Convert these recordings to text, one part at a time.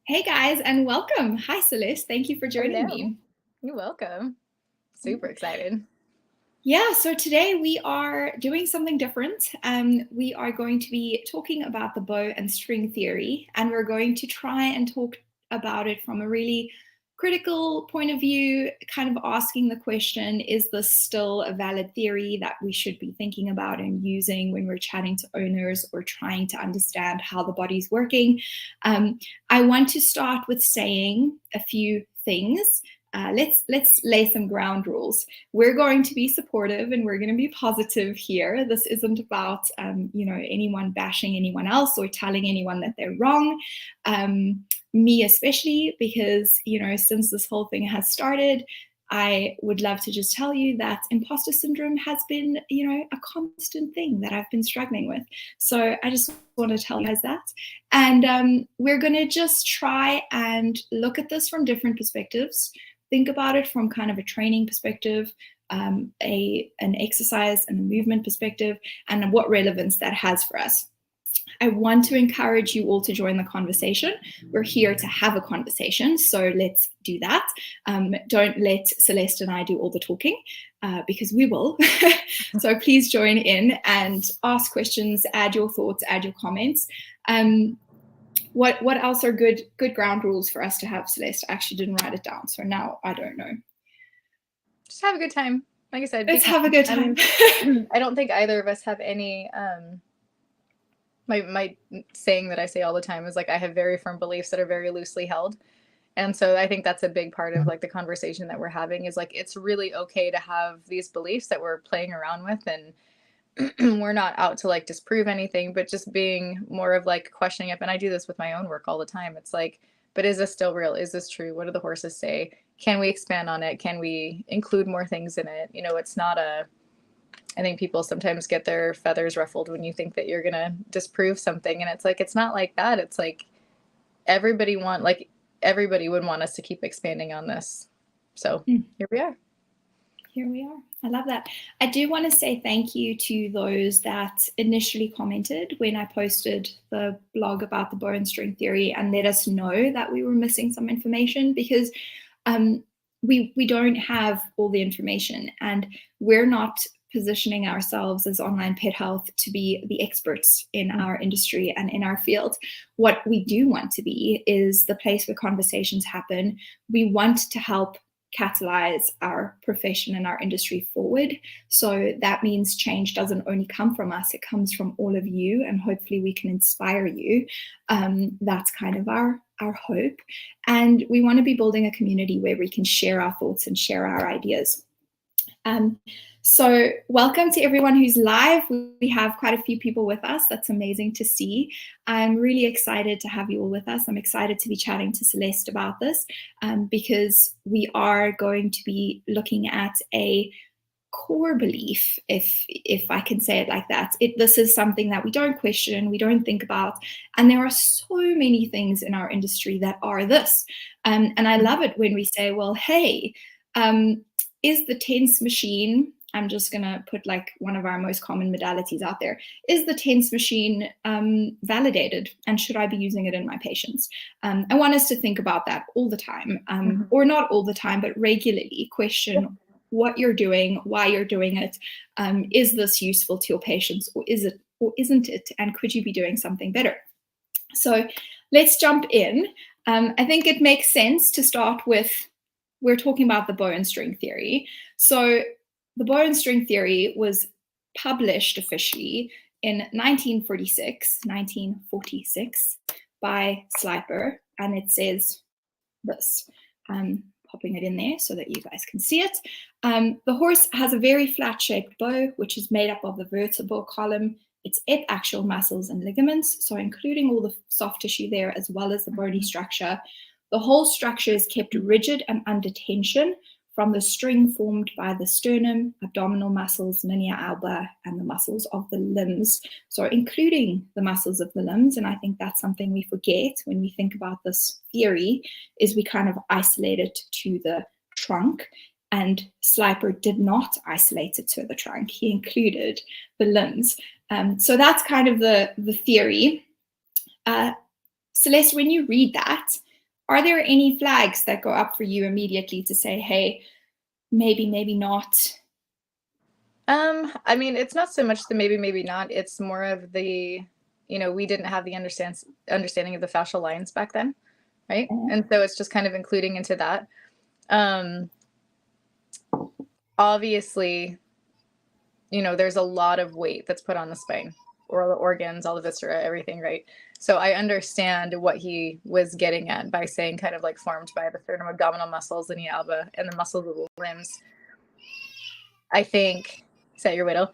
Hey guys, and welcome. Hi Celeste, thank you for joining Hello. me. You're welcome. Super excited. Yeah, so today we are doing something different. We are going to be talking about the bow and string theory, and we're going to try and talk about it from a really critical point of view, kind of asking the question, is this still a valid theory that we should be thinking about and using when we're chatting to owners or trying to understand how the body's working? I want to start with saying a few things. Let's lay some ground rules. We're going to be supportive and we're going to be positive here. This isn't about anyone bashing anyone else or telling anyone that they're wrong. Me especially, because since this whole thing has started, I would love to just tell you that imposter syndrome has been a constant thing that I've been struggling with. So I just want to tell you guys that. And we're going to just try and look at this from different perspectives. Think about it from kind of a training perspective, an exercise and a movement perspective, and what relevance that has for us. I want to encourage you all to join the conversation. We're here to have a conversation, so let's do that. Don't let Celeste and I do all the talking, because we will. So please join in and ask questions, add your thoughts, add your comments. What else are good ground rules for us to have, Celeste? I actually didn't write it down, so now I don't know. Just have a good time. Like I said, Let's have a good time. I don't think either of us have any my saying that I say all the time is like I have very firm beliefs that are very loosely held. And so I think that's a big part of like the conversation that we're having is like it's really okay to have these beliefs that we're playing around with, and we're not out to like disprove anything, but just being more of like questioning it. And I do this with my own work all the time. It's like, but is this still real? Is this true? What do the horses say? Can we expand on it? Can we include more things in it? It's not I think people sometimes get their feathers ruffled when you think that you're going to disprove something. And it's like, it's not like that. It's like everybody would want us to keep expanding on this. So here we are. Here we are. I love that. I do want to say thank you to those that initially commented when I posted the blog about the bow and string theory and let us know that we were missing some information, because we don't have all the information, and we're not positioning ourselves as online pet health to be the experts in our industry and in our field. What we do want to be is the place where conversations happen. We want to help catalyze our profession and our industry forward. So that means change doesn't only come from us, it comes from all of you, and hopefully we can inspire you. That's kind of our hope. And we want to be building a community where we can share our thoughts and share our ideas. So welcome to everyone who's live. We have quite a few people with us. That's amazing to see. I'm really excited to have you all with us. I'm excited to be chatting to Celeste about this, because we are going to be looking at a core belief, if I can say it like that. This is something that we don't question, we don't think about, and there are so many things in our industry that are this. And I love it when we say, well, hey, is the TENS machine, I'm just going to put like one of our most common modalities out there, is the TENS machine validated, and should I be using it in my patients? I want us to think about that all the time, or not all the time, but regularly question what you're doing, why you're doing it. Is this useful to your patients, or is it, or isn't it? And could you be doing something better? So let's jump in. I think it makes sense to start with, we're talking about the bow and string theory. So the bow and string theory was published officially in 1946 by Slijper, and it says this. Popping it in there so that you guys can see it. The horse has a very flat-shaped bow, which is made up of the vertebral column, its epiaxial muscles and ligaments, so including all the soft tissue there, as well as the bony structure. The whole structure is kept rigid and under tension from the string formed by the sternum, abdominal muscles, linea alba, and the muscles of the limbs. So including the muscles of the limbs, and I think that's something we forget when we think about this theory, is we kind of isolate it to the trunk, and Slijper did not isolate it to the trunk. He included the limbs. So that's kind of the theory. Celeste, when you read that, are there any flags that go up for you immediately to say, hey, maybe not? I mean, it's not so much the maybe not. It's more of the, we didn't have the understanding of the fascial lines back then, right? And so it's just kind of including into that. Obviously, there's a lot of weight that's put on the spine, or all the organs, all the viscera, everything, right? So I understand what he was getting at by saying kind of like formed by the sternum abdominal muscles, linea alba, and the muscles of the limbs. I think, is that your widow?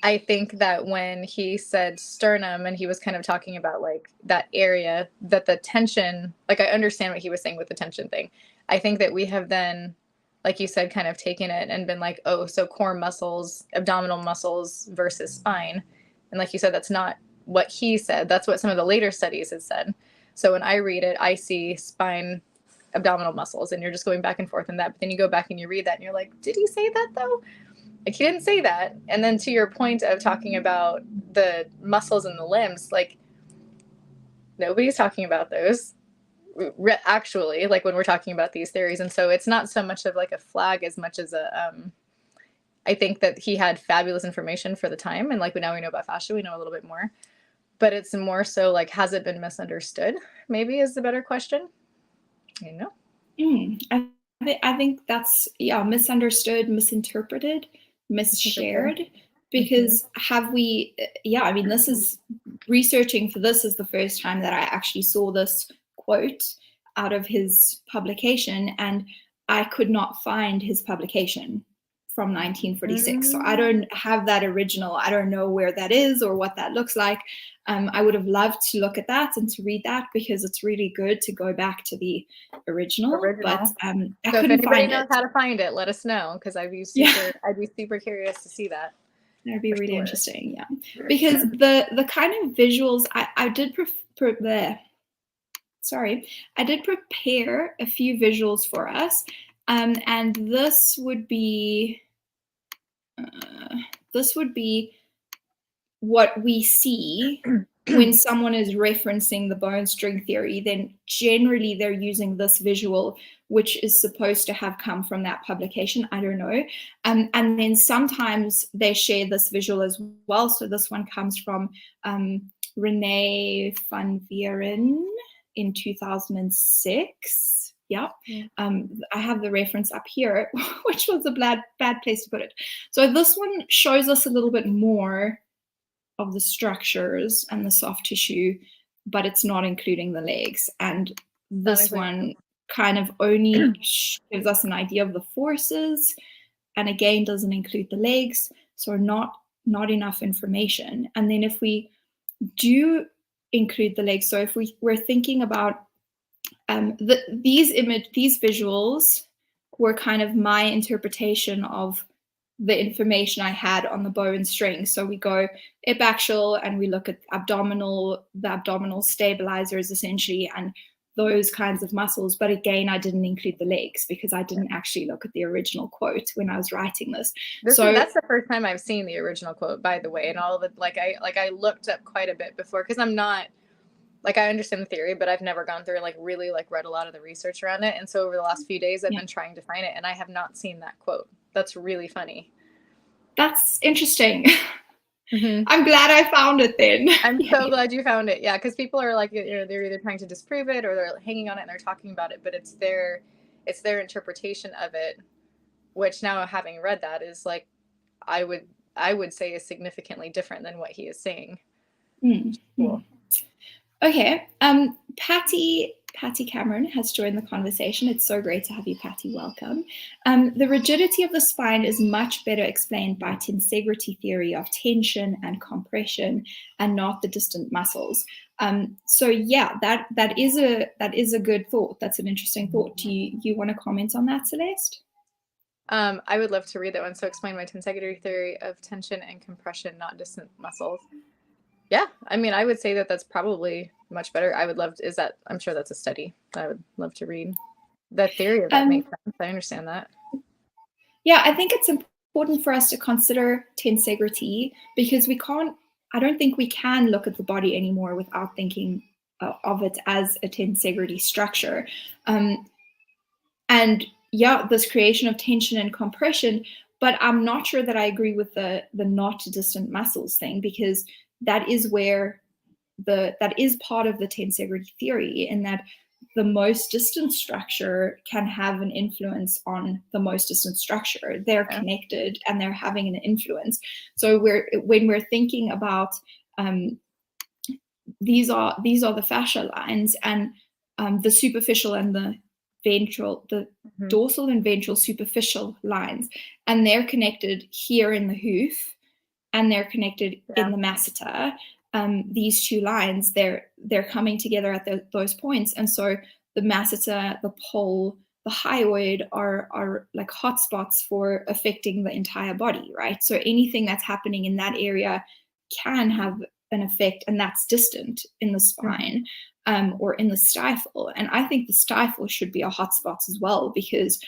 I think that when he said sternum and he was kind of talking about like that area, that the tension, like I understand what he was saying with the tension thing. I think that we have then, like you said, kind of taken it and been like, oh, so core muscles, abdominal muscles versus spine. And like you said, that's not what he said. That's what some of the later studies have said. So when I read it, I see spine, abdominal muscles, and you're just going back and forth in that. But then you go back and you read that and you're like, did he say that though? Like, he didn't say that. And then to your point of talking about the muscles and the limbs, like, nobody's talking about those actually, like when we're talking about these theories. And so it's not so much of like a flag as much as I think that he had fabulous information for the time. And like now we know about fascia, we know a little bit more. But it's more so like, has it been misunderstood? Maybe is the better question. I think that's, misunderstood, misinterpreted, misshared. Because have we, I mean, this is, researching for this is the first time that I actually saw this quote out of his publication, and I could not find his publication from 1946. So I don't have that original. I don't know where that is or what that looks like. I would have loved to look at that and to read that, because it's really good to go back to the original. But I so couldn't if anybody find knows it. how to find it, let us know, because I'd be super curious to see that. That'd be really interesting, yeah. Because the kind of visuals I did I did prepare a few visuals for us, and this would be what we see when someone is referencing the bone string theory. Then generally they're using this visual, which is supposed to have come from that publication. I don't know. And then sometimes they share this visual as well. So this one comes from Renee van Vieren in 2006. Yeah. I have the reference up here, which was a bad place to put it. So this one shows us a little bit more of the structures and the soft tissue, but it's not including the legs. And this one kind of only gives us an idea of the forces, and again doesn't include the legs. So not enough information. And then if we do include the legs, so if we're thinking about these visuals were kind of my interpretation of the information I had on the bow and string. So we go ebaxial and we look at the abdominal stabilizers essentially, and those kinds of muscles. But again, I didn't include the legs because I didn't actually look at the original quote when I was writing this. That's the first time I've seen the original quote, by the way, and all of it. I looked up quite a bit before, because I'm not, like, I understand the theory, but I've never gone through and like really like read a lot of the research around it. And so over the last few days, I've been trying to find it, and I have not seen that quote. That's really funny. That's interesting. I'm glad I found it then. I'm so glad you found it. Yeah, because people are like, they're either trying to disprove it or they're hanging on it and they're talking about it, but it's their interpretation of it, which now, having read that, is like, I would say is significantly different than what he is saying. Cool. Okay. Patty Cameron has joined the conversation. It's so great to have you, Patty. Welcome. The rigidity of the spine is much better explained by tensegrity theory of tension and compression, and not the distant muscles. So yeah, that is a good thought. That's an interesting thought. Do you want to comment on that, Celeste? I would love to read that one. So explain my tensegrity theory of tension and compression, not distant muscles. Yeah, I mean, I would say that that's probably much better. I would love to, I'm sure that's a study. I would love to read that theory of that. Makes sense. I understand that. Yeah, I think it's important for us to consider tensegrity, because I don't think we can look at the body anymore without thinking of it as a tensegrity structure. And yeah, this creation of tension and compression, but I'm not sure that I agree with the not distant muscles thing, because that is where that is part of the tensegrity theory, in that the most distant structure can have an influence on the most distant structure. They're connected and they're having an influence. So when we're thinking about these are the fascial lines, and the superficial and the ventral, the dorsal and ventral superficial lines, and they're connected here in the hoof, and they're connected in the masseter. These two lines, they're coming together at those points, and so the masseter, the pole, the hyoid are like hotspots for affecting the entire body, right? So anything that's happening in that area can have an effect, and that's distant in the spine. Or in the stifle. And I think the stifle should be a hotspot as well, because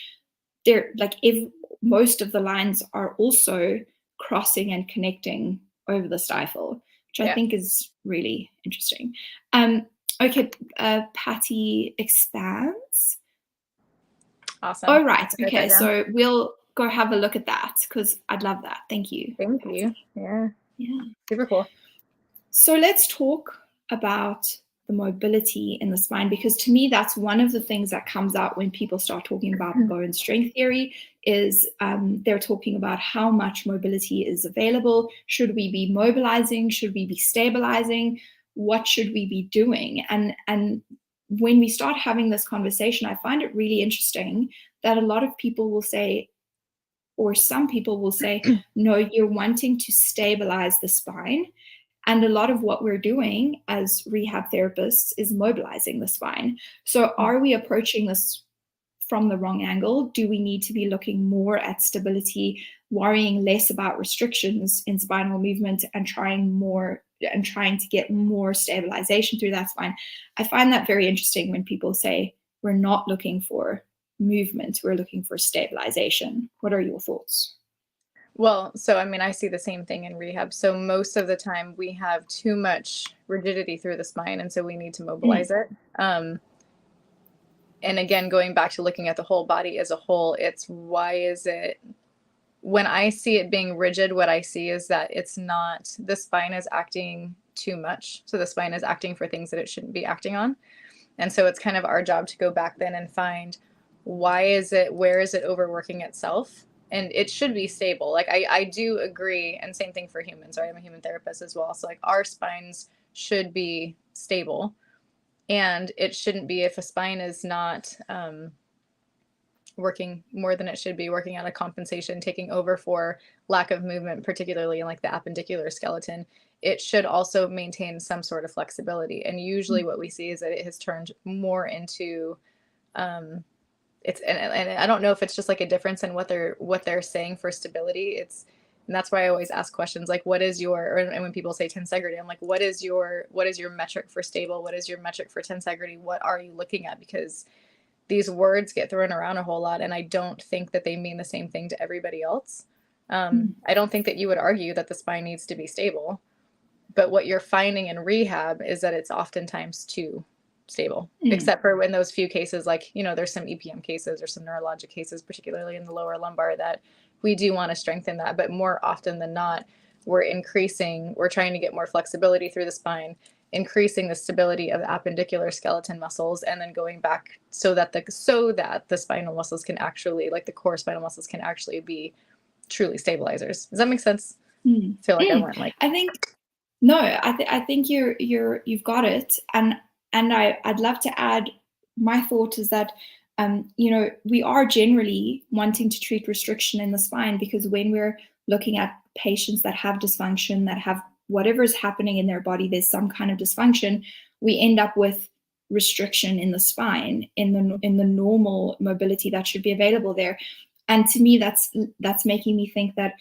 they're like, if most of the lines are also crossing and connecting over the stifle, which I think is really interesting. Okay, Patty expands. Awesome. Oh, right. Okay, so we'll go have a look at that, because I'd love that. Thank you. Thank you. Yeah. Super cool. So let's talk about the mobility in the spine, because to me, that's one of the things that comes out when people start talking about bone strength theory, is they're talking about how much mobility is available. Should we be mobilizing? Should we be stabilizing? What should we be doing? And when we start having this conversation, I find it really interesting that a lot of people will say, or some people will say, no, you're wanting to stabilize the spine. And a lot of what we're doing as rehab therapists is mobilizing the spine. So are we approaching this from the wrong angle? Do we need to be looking more at stability, worrying less about restrictions in spinal movement, and trying to get more stabilization through that spine? I find that very interesting when people say we're not looking for movement, we're looking for stabilization. What are your thoughts? Well, so I mean, I see the same thing in rehab. So most of the time we have too much rigidity through the spine, and so we need to mobilize it. And again, going back to looking at the whole body as a whole, it's why is it, when I see it being rigid, what I see is that it's not, the spine is acting too much. So the spine is acting for things that it shouldn't be acting on. And so it's kind of our job to go back then and find, why is it, where is it overworking itself? And it should be stable. Like I do agree, and same thing for humans, right? I'm a human therapist as well. So like our spines should be stable, and it shouldn't be, if a spine is not working more than it should be, working out of compensation, taking over for lack of movement, particularly in like the appendicular skeleton, it should also maintain some sort of flexibility. And usually what we see is that it has turned more into it's, and I don't know if it's just like a difference in what they're saying for stability. And that's why I always ask questions like, what is your, and when people say tensegrity, I'm like, what is your metric for stable? What is your metric for tensegrity? What are you looking at? Because these words get thrown around a whole lot, and I don't think that they mean the same thing to everybody else. I don't think that you would argue that the spine needs to be stable, but what you're finding in rehab is that it's oftentimes too stable, except for in those few cases, like, you know, there's some EPM cases or some neurologic cases, particularly in the lower lumbar, that we do want to strengthen that. But more often than not, we're trying to get more flexibility through the spine, increasing the stability of the appendicular skeleton muscles, and then going back so that the spinal muscles can actually, like the core spinal muscles can actually be truly stabilizers. Does that make sense? I feel like I went like, I think no, I think you've got it, and I'd love to add, my thought is that you know, we are generally wanting to treat restriction in the spine, because when we're looking at patients that have dysfunction, that have whatever is happening in their body, there's some kind of dysfunction, we end up with restriction in the spine, in the normal mobility that should be available there. And to me, that's making me think that,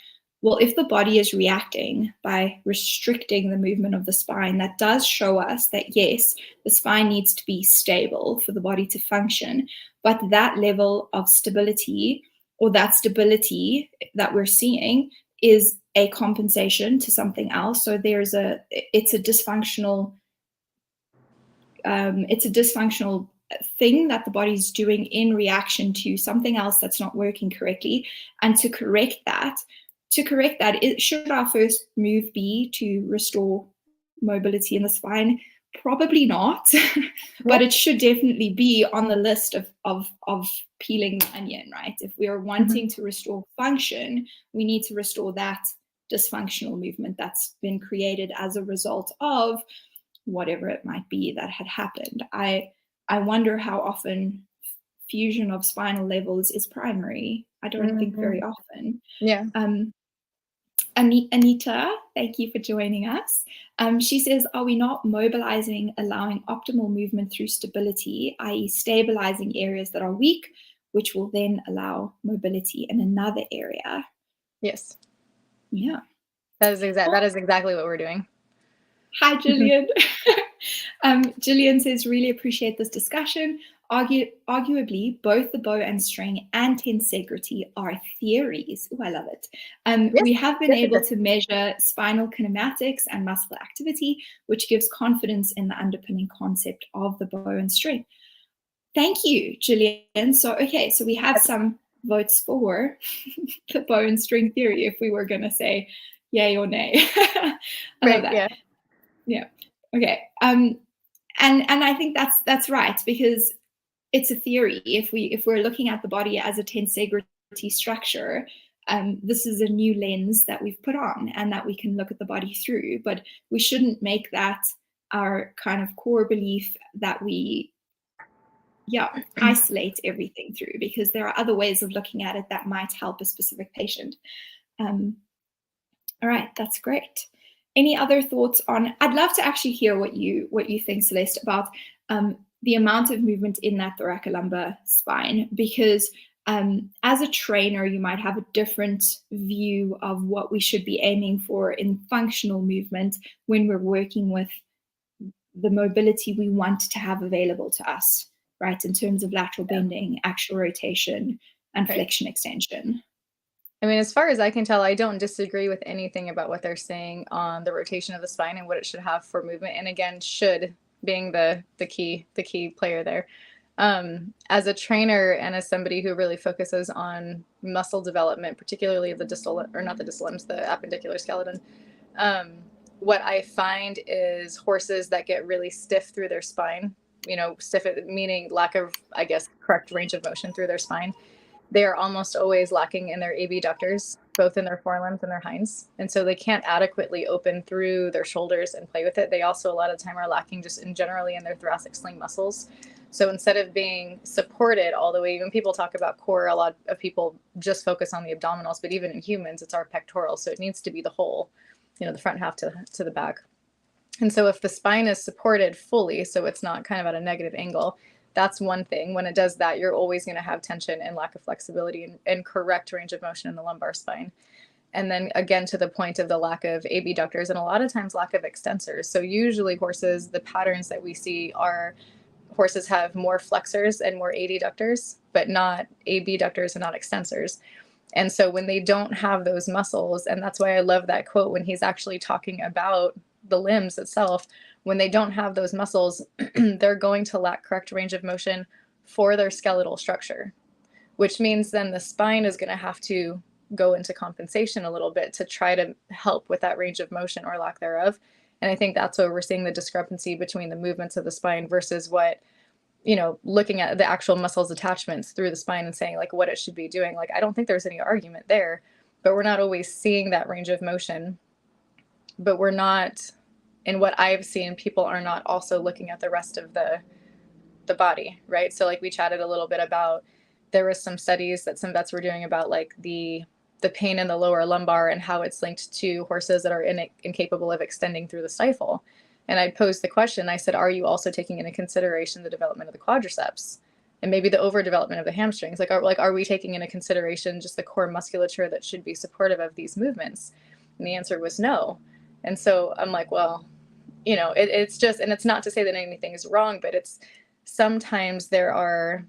well, if the body is reacting by restricting the movement of the spine, that does show us that, yes, the spine needs to be stable for the body to function. But that level of stability, or that stability that we're seeing, is a compensation to something else. So it's a dysfunctional it's a dysfunctional thing that the body's doing in reaction to something else that's not working correctly. And to correct that, should our first move be to restore mobility in the spine? Probably not, but it should definitely be on the list of peeling the onion, right? If we are wanting to restore function, we need to restore that dysfunctional movement that's been created as a result of whatever it might be that had happened. I wonder how often fusion of spinal levels is primary. I don't think very often. Yeah. Anita, thank you for joining us. She says, are we not mobilizing, allowing optimal movement through stability, i.e. stabilizing areas that are weak, which will then allow mobility in another area? Yes. Yeah. That is exactly what we're doing. Hi, Jillian. Jillian says, really appreciate this discussion. Arguably, both the bow and string and tensegrity are theories. Oh, I love it. Yes. We have been able to measure spinal kinematics and muscular activity, which gives confidence in the underpinning concept of the bow and string. Thank you, Jillian. So we have some votes for the bow and string theory if we were going to say yay or nay. I love that. Yeah. Okay. And I think that's right, because it's a theory. If we're looking at the body as a tensegrity structure, this is a new lens that we've put on and that we can look at the body through. But we shouldn't make that our kind of core belief that we isolate everything through, because there are other ways of looking at it that might help a specific patient. All right, that's great. Any other thoughts on? I'd love to actually hear what you think, Celeste, about the amount of movement in that thoracolumbar spine, because as a trainer, you might have a different view of what we should be aiming for in functional movement when we're working with the mobility we want to have available to us, right? In terms of lateral bending, axial rotation, and flexion extension. I mean, as far as I can tell, I don't disagree with anything about what they're saying on the rotation of the spine and what it should have for movement. And again, should being the key player there. As a trainer and as somebody who really focuses on muscle development, particularly the distal, or not the distal limbs, the appendicular skeleton, what I find is horses that get really stiff through their spine, stiff meaning lack of, I guess, correct range of motion through their spine. They are almost always lacking in their abductors, both in their forelimbs and their hinds. And so they can't adequately open through their shoulders and play with it. They also, a lot of the time, are lacking just generally in their thoracic sling muscles. So instead of being supported all the way, when people talk about core, a lot of people just focus on the abdominals, but even in humans, it's our pectoral. So it needs to be the whole, the front half to the back. And so if the spine is supported fully, so it's not kind of at a negative angle, that's one thing. When it does that, you're always going to have tension and lack of flexibility and correct range of motion in the lumbar spine. And then again, to the point of the lack of abductors and a lot of times lack of extensors. So usually horses, the patterns that we see are horses have more flexors and more adductors, but not abductors and not extensors. And so when they don't have those muscles, and that's why I love that quote when he's actually talking about the limbs itself, when they don't have those muscles, they're going to lack correct range of motion for their skeletal structure, which means then the spine is going to have to go into compensation a little bit to try to help with that range of motion or lack thereof. And I think that's where we're seeing the discrepancy between the movements of the spine versus what, looking at the actual muscles attachments through the spine and saying like what it should be doing. Like, I don't think there's any argument there, but we're not always seeing that range of motion. But we're not, in what I've seen, people are not also looking at the rest of the body, right? So like we chatted a little bit about, there was some studies that some vets were doing about like the pain in the lower lumbar and how it's linked to horses that are incapable of extending through the stifle. And I posed the question, I said, are you also taking into consideration the development of the quadriceps and maybe the overdevelopment of the hamstrings? Are we taking into consideration just the core musculature that should be supportive of these movements? And the answer was no. And so I'm like, well, it's just, and it's not to say that anything is wrong, but it's sometimes there are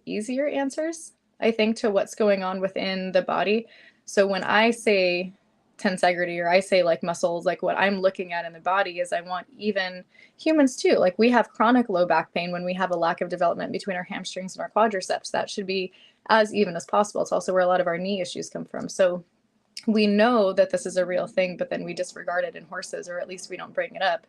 easier answers, I think, to what's going on within the body. So when I say tensegrity, or I say like muscles, like what I'm looking at in the body is I want even humans too. Like we have chronic low back pain when we have a lack of development between our hamstrings and our quadriceps. That should be as even as possible. It's also where a lot of our knee issues come from. So we know that this is a real thing, but then we disregard it in horses, or at least we don't bring it up.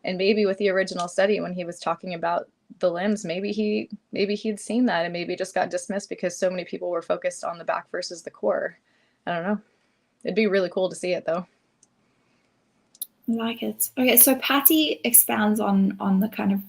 And maybe with the original study, when he was talking about the limbs, maybe he'd seen that and maybe just got dismissed because so many people were focused on the back versus the core. I don't know. It'd be really cool to see it though. I like it. Okay, so Patty expands on the kind of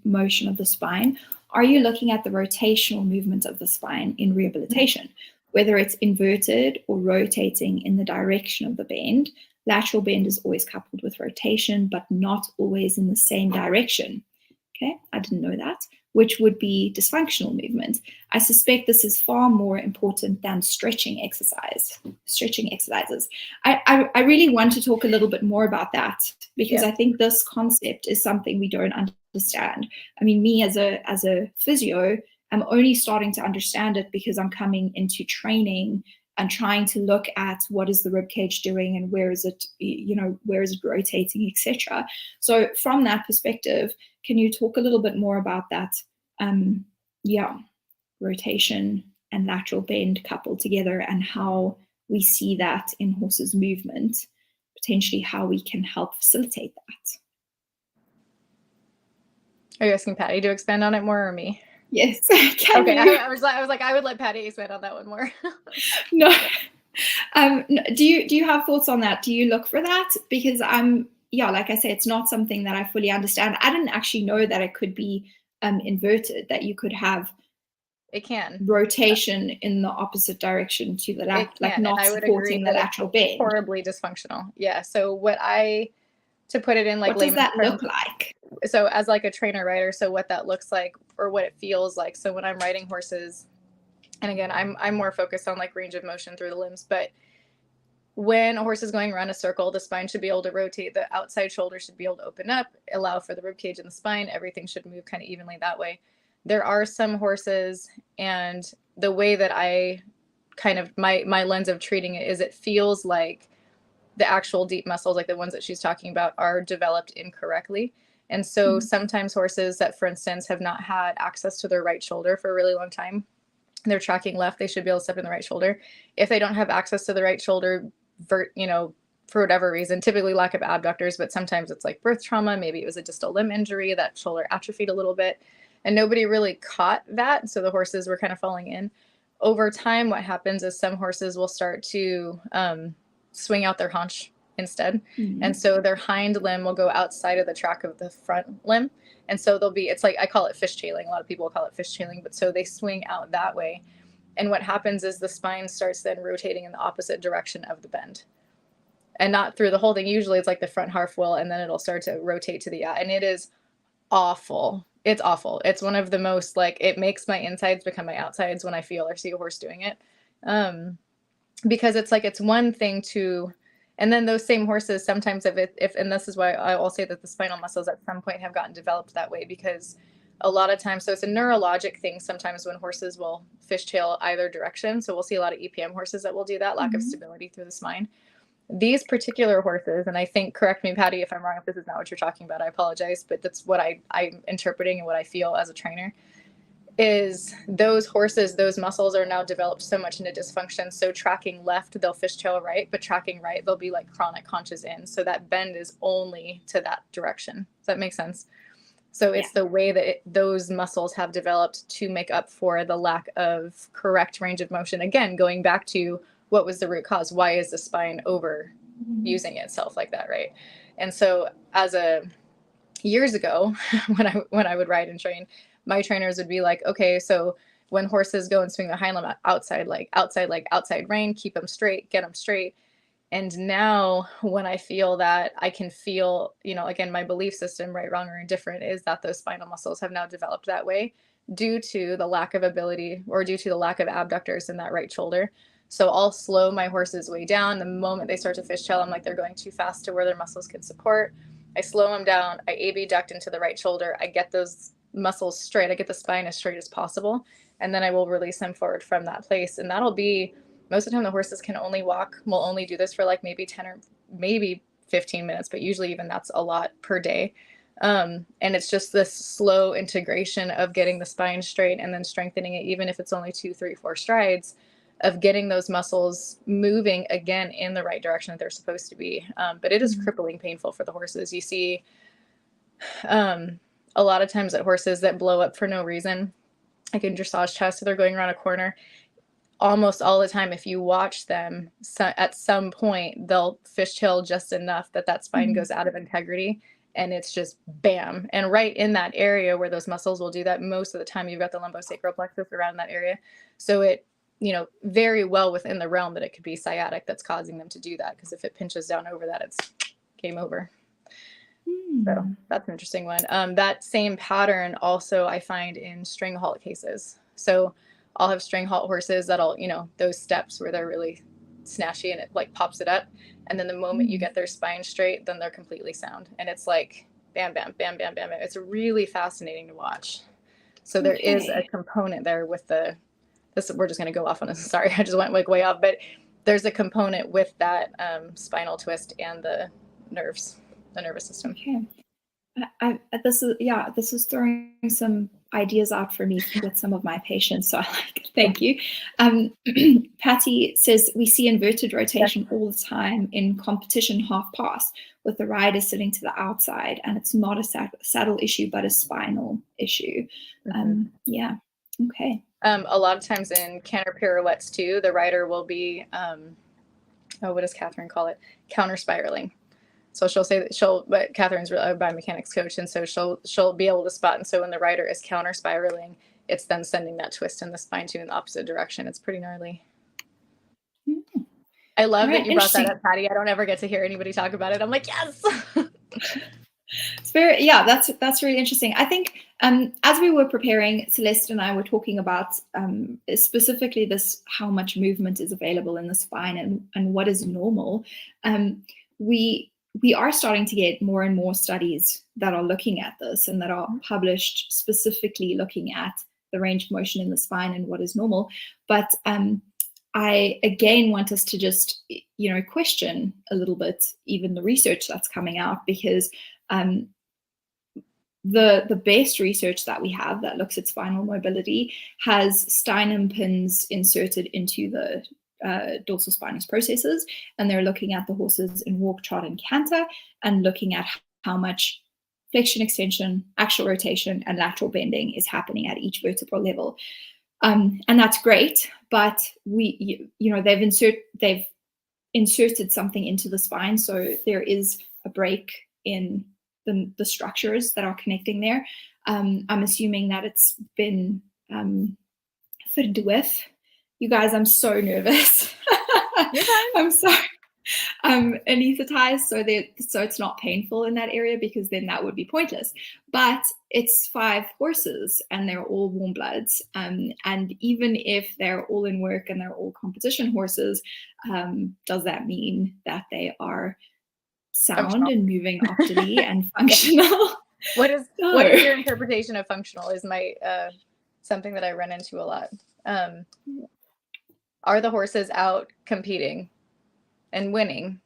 motion of the spine. Are you looking at the rotational movement of the spine in rehabilitation, whether it's inverted or rotating in the direction of the bend? Lateral bend is always coupled with rotation, but not always in the same direction. Okay, I didn't know that, which would be dysfunctional movement. I suspect this is far more important than stretching exercises. I really want to talk a little bit more about that, because I think this concept is something we don't understand. I mean, me as a physio, I'm only starting to understand it because I'm coming into training and trying to look at what is the rib cage doing and where is it, where is it rotating, etc. So from that perspective, can you talk a little bit more about that? Rotation and lateral bend coupled together, and how we see that in horses' movement, potentially how we can help facilitate that. Are you asking Patty to expand on it more, or me? Yes. Okay. I was like, I would let Patty expand on that one more. No. Do you have thoughts on that? Do you look for that? Because like I say, it's not something that I fully understand. I didn't actually know that it could be inverted, that you could have rotation in the opposite direction to the left, like not supporting the lateral bend. Horribly dysfunctional. Yeah. So to put it in like, what does that look like? So as like a trainer rider, so what that looks like or what it feels like. So when I'm riding horses, and again, I'm more focused on like range of motion through the limbs, but when a horse is going around a circle, the spine should be able to rotate. The outside shoulder should be able to open up, allow for the rib cage and the spine. Everything should move kind of evenly that way. There are some horses, and the way that I kind of, my lens of treating it is it feels like the actual deep muscles, like the ones that she's talking about, are developed incorrectly. And so sometimes horses that, for instance, have not had access to their right shoulder for a really long time, they're tracking left, they should be able to step in the right shoulder. If they don't have access to the right shoulder, for whatever reason, typically lack of abductors, but sometimes it's like birth trauma, maybe it was a distal limb injury, that shoulder atrophied a little bit, and nobody really caught that. So the horses were kind of falling in. Over time, what happens is some horses will start to swing out their haunch instead. And so their hind limb will go outside of the track of the front limb. And so it's like, I call it fishtailing. A lot of people call it fishtailing, but so they swing out that way. And what happens is the spine starts then rotating in the opposite direction of the bend, and not through the whole thing. Usually it's like the front half will, and then it'll start to rotate to the, and it is awful. It's awful. It's one of the most, like, it makes my insides become my outsides when I feel or see a horse doing it. Because it's like, it's one thing to, and then those same horses, sometimes if, and this is why I will say that the spinal muscles at some point have gotten developed that way, because a lot of times, so it's a neurologic thing sometimes when horses will fishtail either direction. So we'll see a lot of EPM horses that will do that, lack of stability through the spine. These particular horses, and I think, correct me, Patty, if I'm wrong, if this is not what you're talking about, I apologize, but that's what I'm interpreting and what I feel as a trainer, is those horses, those muscles are now developed so much into dysfunction. So tracking left, they'll fishtail right, but tracking right, they'll be like chronic haunches in. So that bend is only to that direction. Does that make sense? So it's the way that those muscles have developed to make up for the lack of correct range of motion. Again, going back to what was the root cause? Why is the spine over using itself like that, right? And so years ago, when I would ride and train, my trainers would be like, okay, so when horses go and swing the hind limb outside rein, keep them straight, get them straight. And now when I feel that, I can feel, again, my belief system, right, wrong, or indifferent, is that those spinal muscles have now developed that way due to the lack of ability, or due to the lack of abductors in that right shoulder. So I'll slow my horses way down. The moment they start to fishtail, I'm like, they're going too fast to where their muscles can support. I slow them down. I abduct into the right shoulder. I get those muscles straight. I get the spine as straight as possible. And then I will release them forward from that place. And that'll be most of the time the horses can only walk, will only do this for like maybe 10 or maybe 15 minutes, but usually even that's a lot per day. And it's just this slow integration of getting the spine straight and then strengthening it, even if it's only 2, 3, 4 strides, of getting those muscles moving again in the right direction that they're supposed to be. But it is crippling painful for the horses. You see a lot of times that horses that blow up for no reason, like in dressage tests, so they're going around a corner, almost all the time, if you watch them, at some point they'll fishtail just enough that that spine goes out of integrity, and it's just bam. And right in that area where those muscles will do that, most of the time you've got the lumbosacral plexus around that area. So it, you know, very well within the realm that it could be sciatic that's causing them to do that, because if it pinches down over that, it's game over. So that's an interesting one. That same pattern also I find in string halt cases. So I'll have string halt horses that'll, you know, those steps where they're really snatchy and it like pops it up. And then the moment you get their spine straight, then they're completely sound. And it's like bam, bam, bam, bam, bam. It's really fascinating to watch. So there is a component there with the, this, we're just going to go off on this. Sorry, I just went like way off, but there's a component with that spinal twist and the nerves, the nervous system. Okay. This is throwing some ideas out for me with some of my patients. So I like it. Thank you. Patty says we see inverted rotation all the time in competition half pass with the rider sitting to the outside, and it's not a saddle issue, but a spinal issue. Yeah. Okay. A lot of times in canter pirouettes too, the rider will be, what does Catherine call it? Counter spiraling. So she'll say that but Catherine's a biomechanics coach, and so she'll be able to spot. And so when the rider is counter spiraling, it's then sending that twist in the spine too in the opposite direction. It's pretty gnarly. I love that you brought that up, Patty. I don't ever get to hear anybody talk about it. I'm like, yes. It's very, yeah, that's really interesting. I think as we were preparing, Celeste and I were talking about specifically this, how much movement is available in the spine and what is normal. We are starting to get more and more studies that are looking at this and that are published specifically looking at the range of motion in the spine and what is normal. But I again want us to just, you know, question a little bit even the research that's coming out, because the best research that we have that looks at spinal mobility has sternum pins inserted into the dorsal spinous processes, and they're looking at the horses in walk, trot, and canter, and looking at how much flexion, extension, axial rotation, and lateral bending is happening at each vertebral level. And that's great, but they've inserted something into the spine, so there is a break in the structures that are connecting there. I'm assuming that it's been fitted with. You guys, I'm so nervous. I'm sorry. Anesthetized so it's not painful in that area, because then that would be pointless. But it's 5 horses and they're all warm bloods. And even if they're all in work and they're all competition horses, does that mean that they are sound functional and moving optimally and functional? What is your interpretation of functional is my something that I run into a lot. Are the horses out competing and winning?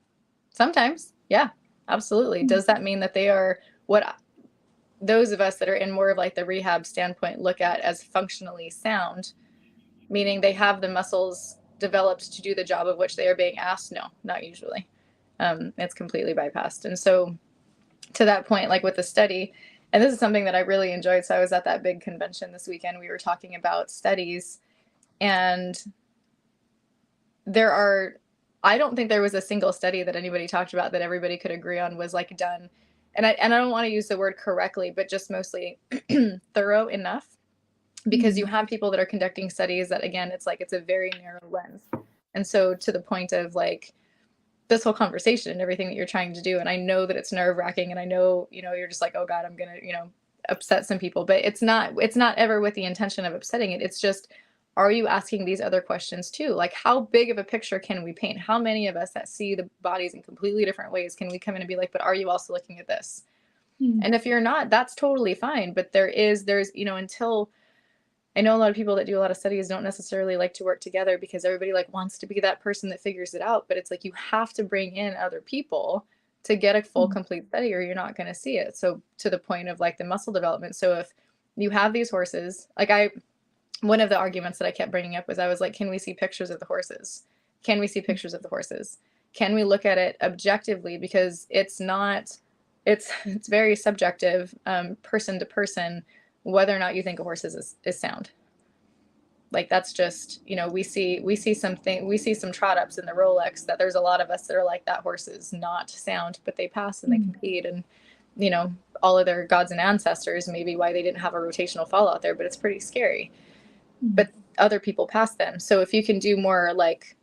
Sometimes, yeah, absolutely. Does that mean that they are what those of us that are in more of like the rehab standpoint look at as functionally sound, meaning they have the muscles developed to do the job of which they are being asked? No, not usually. It's completely bypassed. And so to that point, like with the study, and this is something that I really enjoyed. So I was at that big convention this weekend. We were talking about studies, and I don't think there was a single study that anybody talked about that everybody could agree on was like done. And I don't want to use the word correctly, but just mostly thorough enough, because you have people that are conducting studies that, again, it's like, it's a very narrow lens. And so to the point of like this whole conversation and everything that you're trying to do. And I know that it's nerve wracking, and I know, you're just like, oh God, I'm going to, upset some people, but it's not ever with the intention of upsetting it. It's just, are you asking these other questions too? Like, how big of a picture can we paint? How many of us that see the bodies in completely different ways can we come in and be like, but are you also looking at this? And if you're not, that's totally fine. But there's, I know a lot of people that do a lot of studies don't necessarily like to work together because everybody like wants to be that person that figures it out, but it's like you have to bring in other people to get a full complete study or you're not going to see it. So to the point of like the muscle development. So if you have these horses, one of the arguments that I kept bringing up was I was like, can we see pictures of the horses? Can we see pictures of the horses? Can we look at it objectively? Because it's very subjective, person to person, whether or not you think a horse is sound. Like that's just, we see some trot ups in the Rolex that there's a lot of us that are like, that horse is not sound, but they pass and they compete, and all of their gods and ancestors, maybe why they didn't have a rotational fall out there, but it's pretty scary. But other people pass them. So if you can do more like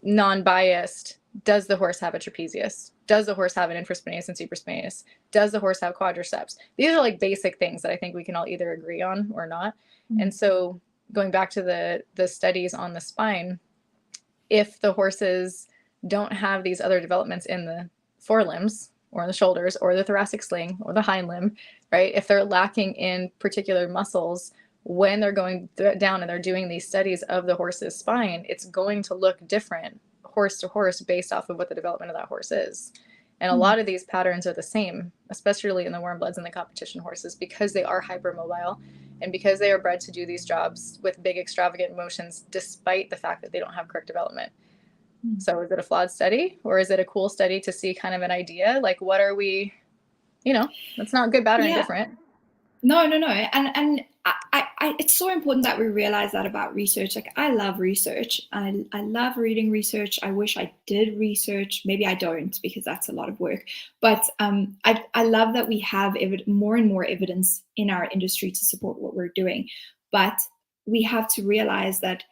non-biased, does the horse have a trapezius? Does the horse have an infraspinatus and supraspinatus? Does the horse have quadriceps? These are like basic things that I think we can all either agree on or not. And so going back to the studies on the spine, if the horses don't have these other developments in the forelimbs or in the shoulders or the thoracic sling or the hind limb, right? If they're lacking in particular muscles, when they're going down and they're doing these studies of the horse's spine, it's going to look different horse to horse based off of what the development of that horse is. And a lot of these patterns are the same, especially in the warm bloods and the competition horses, because they are hypermobile and because they are bred to do these jobs with big extravagant motions, despite the fact that they don't have correct development. So is it a flawed study, or is it a cool study to see kind of an idea? Like, what are we, that's not good, bad, or indifferent. No. And I it's so important that we realize that about research. Like, I love research. I love reading research. I wish I did research. Maybe I don't, because that's a lot of work. But I love that we have more and more evidence in our industry to support what we're doing. But we have to realize that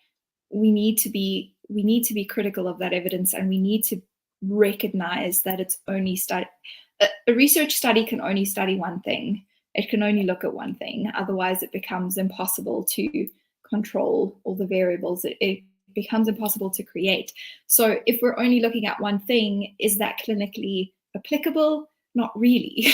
we need to be critical of that evidence, and we need to recognize that it's only a research study can only study one thing. It can only look at one thing. Otherwise, it becomes impossible to control all the variables. It becomes impossible to create. So if we're only looking at one thing, is that clinically applicable? Not really.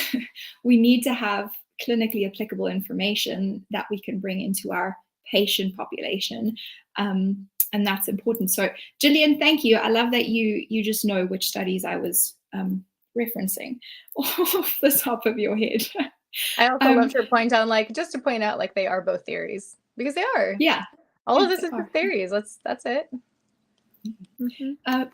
We need to have clinically applicable information that we can bring into our patient population. And that's important. So Gillian, thank you. I love that you just know which studies I was referencing off the top of your head. I also love to point out, just to point out, they are both theories, because they are. Yeah. All of this is theories. That's it.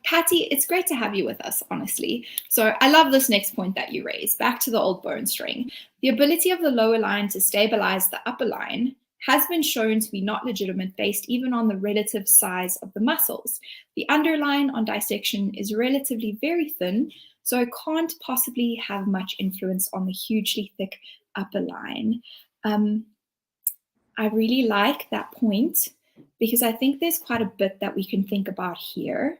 Patty, it's great to have you with us, honestly. So I love this next point that you raised, back to the old bone string. The ability of the lower line to stabilize the upper line has been shown to be not legitimate based even on the relative size of the muscles. The underline on dissection is relatively very thin, so it can't possibly have much influence on the hugely thick upper line. I really like that point, because I think there's quite a bit that we can think about here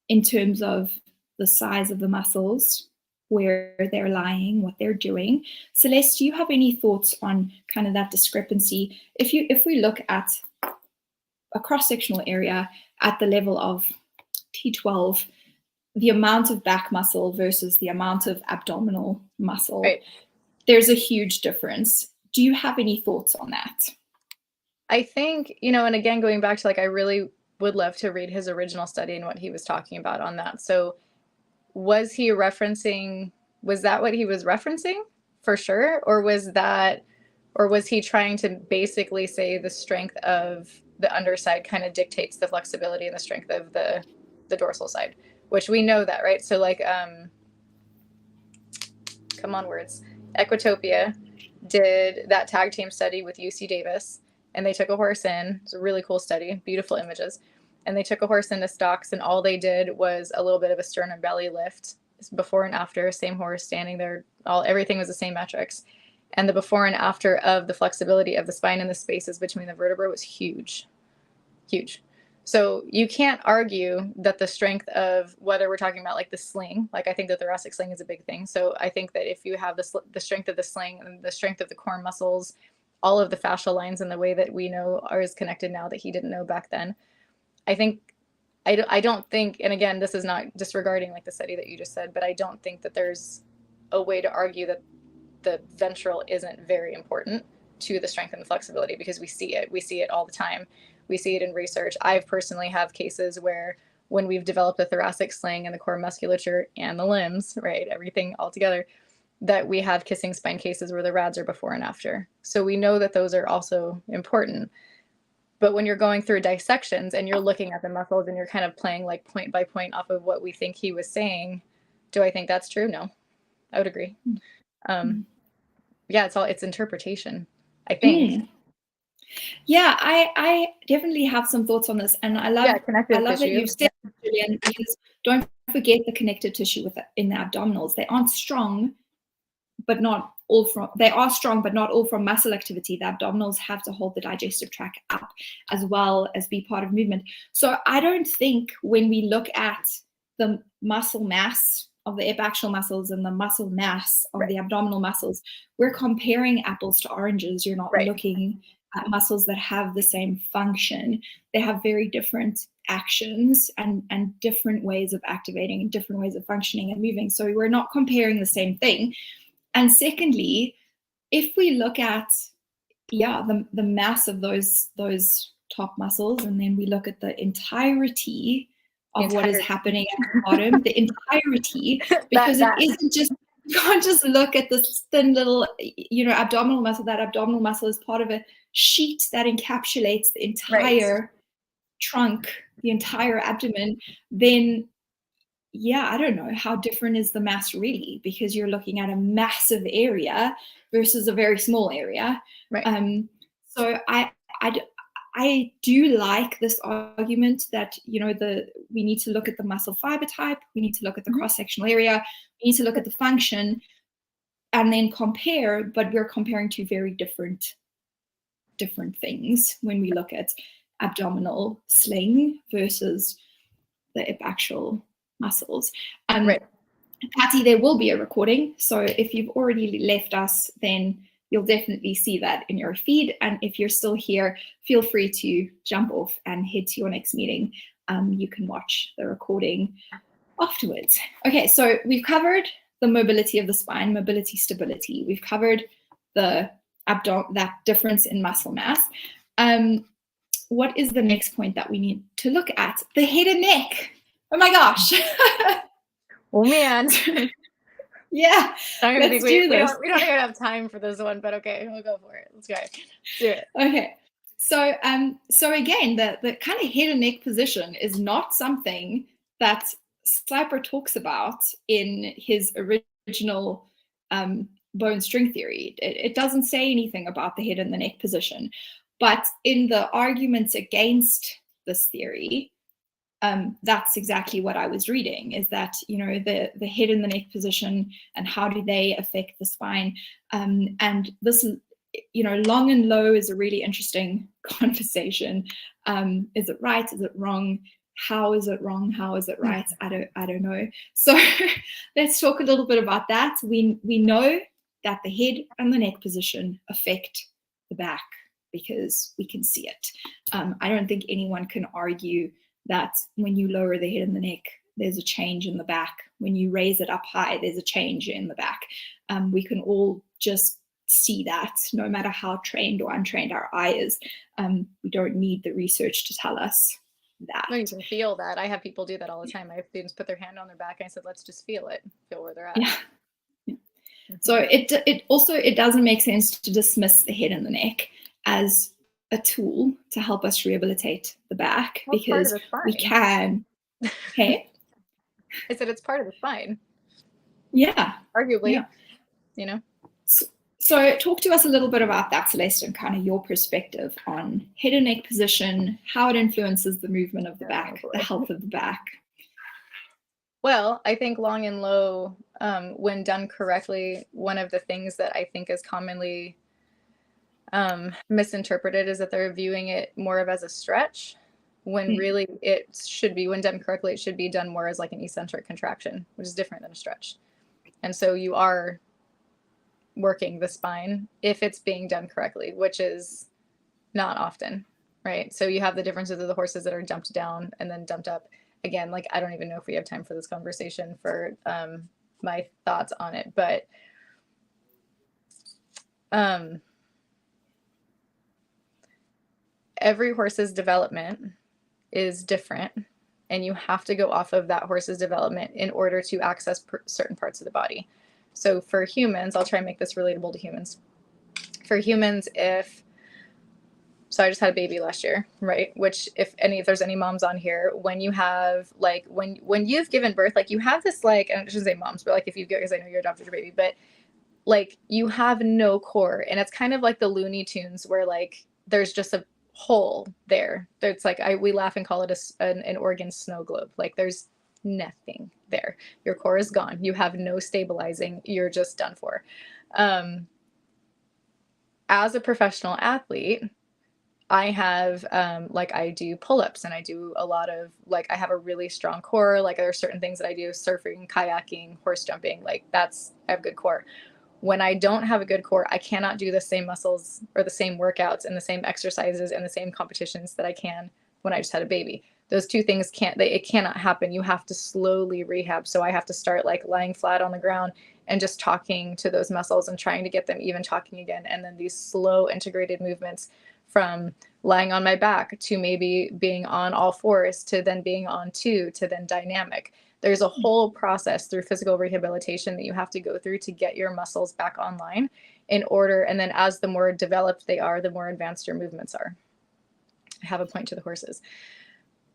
in terms of the size of the muscles, where they're lying, what they're doing. Celeste, do you have any thoughts on kind of that discrepancy? If we look at a cross-sectional area at the level of T12, the amount of back muscle versus the amount of abdominal muscle, right, there's a huge difference. Do you have any thoughts on that? I think, and again, going back to I really would love to read his original study and what he was talking about on that. So was that what he was referencing for sure? Or was he trying to basically say the strength of the underside kind of dictates the flexibility and the strength of the dorsal side, which we know that, right? So come on words. Equitopia did that tag team study with UC Davis, and they took a horse in. It's a really cool study, beautiful images. And they took a horse into stocks, and all they did was a little bit of a sternum belly lift before and after, same horse standing there, everything was the same metrics. And the before and after of the flexibility of the spine and the spaces between the vertebrae was huge, huge. So you can't argue that the strength of, whether we're talking about the sling, I think the thoracic sling is a big thing. So I think that if you have the strength of the sling and the strength of the core muscles, all of the fascial lines in the way that we know is connected now that he didn't know back then, I don't think, and again, this is not disregarding the study that you just said, but I don't think that there's a way to argue that the ventral isn't very important to the strength and the flexibility, because we see it all the time. We see it in research. I've personally have cases where when we've developed the thoracic sling and the core musculature and the limbs, right, everything all together, that we have kissing spine cases where the rads are before and after. So we know that those are also important. But when you're going through dissections and you're looking at the muscles and you're kind of playing like point by point off of what we think he was saying, do I think that's true? No, I would agree. Yeah, it's interpretation, I think. Yeah, I definitely have some thoughts on this, and I love that you've said, Julian, because don't forget the connective tissue in the abdominals. They aren't strong, but not all from. They are strong, but not all from muscle activity. The abdominals have to hold the digestive tract up as well as be part of movement. So I don't think when we look at the muscle mass of the epiaxial muscles and the muscle mass of the abdominal muscles, we're comparing apples to oranges. You're not looking at muscles that have the same function. They have very different actions and different ways of activating and different ways of functioning and moving. So we're not comparing the same thing. And secondly, if we look at the mass of those top muscles, and then we look at the entirety of what is happening at the bottom, the entirety, because it isn't just, you can't just look at this thin little, abdominal muscle. That abdominal muscle is part of a sheet that encapsulates the entire trunk, the entire abdomen. Then, I don't know, how different is the mass really? Because you're looking at a massive area versus a very small area. So I do like this argument that, we need to look at the muscle fiber type, we need to look at the cross-sectional area, we need to look at the function, and then compare, but we're comparing two very different things when we look at abdominal sling versus the epiaxial muscles. Patty, there will be a recording, so if you've already left us, then you'll definitely see that in your feed. And if you're still here, feel free to jump off and head to your next meeting. You can watch the recording afterwards. Okay, so we've covered the mobility of the spine, mobility, stability. We've covered that difference in muscle mass. What is the next point that we need to look at? The head and neck. Oh my gosh. Oh man. Yeah, let's do this. We don't even have time for this one, but okay, we'll go for it. Let's go. Do it. Okay. So again, the kind of head and neck position is not something that Slijper talks about in his original bone string theory. It doesn't say anything about the head and the neck position, but in the arguments against this theory, that's exactly what I was reading, is that, the head and the neck position and how do they affect the spine. And this, long and low is a really interesting conversation. Is it right? Is it wrong? How is it wrong? How is it right? I don't know. So let's talk a little bit about that. We know that the head and the neck position affect the back because we can see it. I don't think anyone can argue that when you lower the head and the neck, there's a change in the back. When you raise it up high, there's a change in the back. We can all just see that, no matter how trained or untrained our eye is. We don't need the research to tell us that. No, you can feel that. I have people do that all the time. I have students put their hand on their back and I said, let's just feel it, feel where they're at. Yeah. So it doesn't make sense to dismiss the head and the neck as a tool to help us rehabilitate the back, because we can. Hey, I said it's part of the spine. Yeah, arguably. Yeah. So talk to us a little bit about that, Celeste, and kind of your perspective on head and neck position, how it influences the movement of the back, the health of the back. Well, I think long and low, when done correctly, one of the things that I think is commonly misinterpreted is that they're viewing it more of as a stretch, when really it should be, when done correctly, it should be done more as like an eccentric contraction, which is different than a stretch. And so you are working the spine if it's being done correctly, which is not often, right? So you have the differences of the horses that are dumped down and then dumped up. Again, like, I don't even know if we have time for this conversation for my thoughts on it, but every horse's development is different, and you have to go off of that horse's development in order to access certain parts of the body. So for humans, I'll try and make this relatable to humans. For humans, so I just had a baby last year, right? Which if there's any moms on here, when you have like, when you've given birth, like you have this like, I shouldn't say moms, but like if you get, because I know you adopted your baby, but like you have no core, and it's kind of like the Looney Tunes where like there's just a hole there. It's like we laugh and call it an organ snow globe. Like there's nothing there. Your core is gone. You have no stabilizing. You're just done for. As a professional athlete, I have like I do pull-ups, and I do a lot of like I have a really strong core. Like there are certain things that I do: surfing, kayaking, horse jumping. Like I have good core. When I don't have a good core, I cannot do the same muscles or the same workouts and the same exercises and the same competitions that I can when I just had a baby. Those two things it cannot happen. You have to slowly rehab. So I have to start like lying flat on the ground and just talking to those muscles and trying to get them even talking again. And then these slow integrated movements from lying on my back to maybe being on all fours to then being on two to then dynamic. There's a whole process through physical rehabilitation that you have to go through to get your muscles back online in order. And then as the more developed they are, the more advanced your movements are. I have a point to the horses.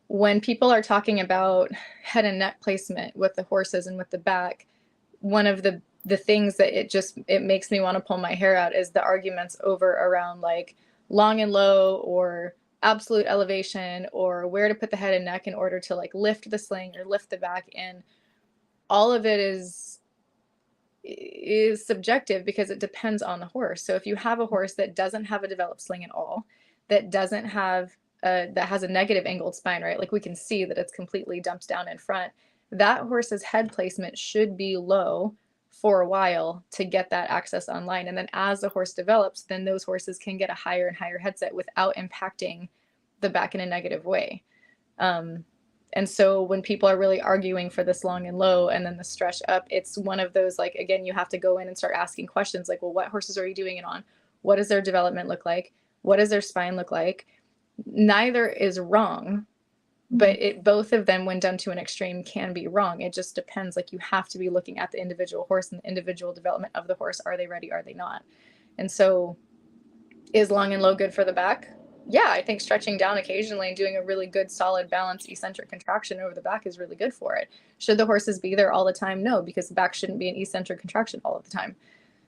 When people are talking about head and neck placement with the horses and with the back, one of the things that it makes me want to pull my hair out is the arguments around like long and low or absolute elevation or where to put the head and neck in order to like lift the sling or lift the back. And all of it is subjective because it depends on the horse. So if you have a horse that doesn't have a developed sling at all, that doesn't have that has a negative angled spine, right? Like we can see that it's completely dumped down in front. That horse's head placement should be low for a while to get that access online. And then as the horse develops, then those horses can get a higher and higher headset without impacting the back in a negative way. And so when people are really arguing for this long and low and then the stretch up, it's one of those, like, again, you have to go in and start asking questions like, well, what horses are you doing it on? What does their development look like? What does their spine look like? Neither is wrong, but both of them, when done to an extreme, can be wrong. It just depends. Like you have to be looking at the individual horse and the individual development of the horse. Are they ready? Are they not? And so is long and low good for the back? Yeah, I think stretching down occasionally and doing a really good, solid, balanced eccentric contraction over the back is really good for it. Should the horses be there all the time? No, because the back shouldn't be an eccentric contraction all of the time.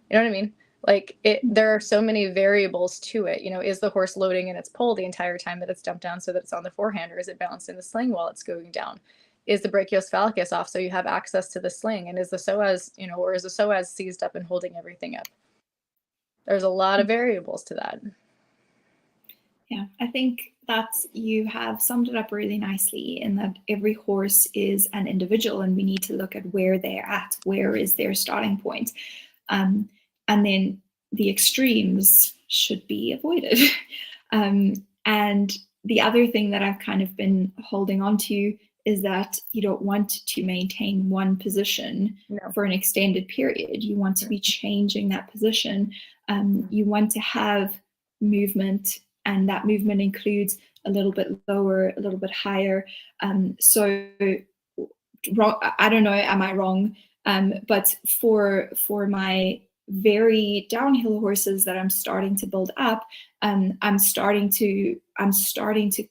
You know what I mean? Like there are so many variables to it. You know, is the horse loading in its pole the entire time that it's dumped down so that it's on the forehand, or is it balanced in the sling while it's going down? Is the brachiocephalicus off so you have access to the sling? And is the psoas, or is the psoas seized up and holding everything up? There's a lot of variables to that. Yeah, I think that you have summed it up really nicely in that every horse is an individual and we need to look at where they're at, where is their starting point. And then the extremes should be avoided. And the other thing that I've kind of been holding on to is that you don't want to maintain one position for an extended period. You want to be changing that position. You want to have movement, and that movement includes a little bit lower, a little bit higher. So I don't know, am I wrong? But for my very downhill horses that I'm starting to build up, I'm starting to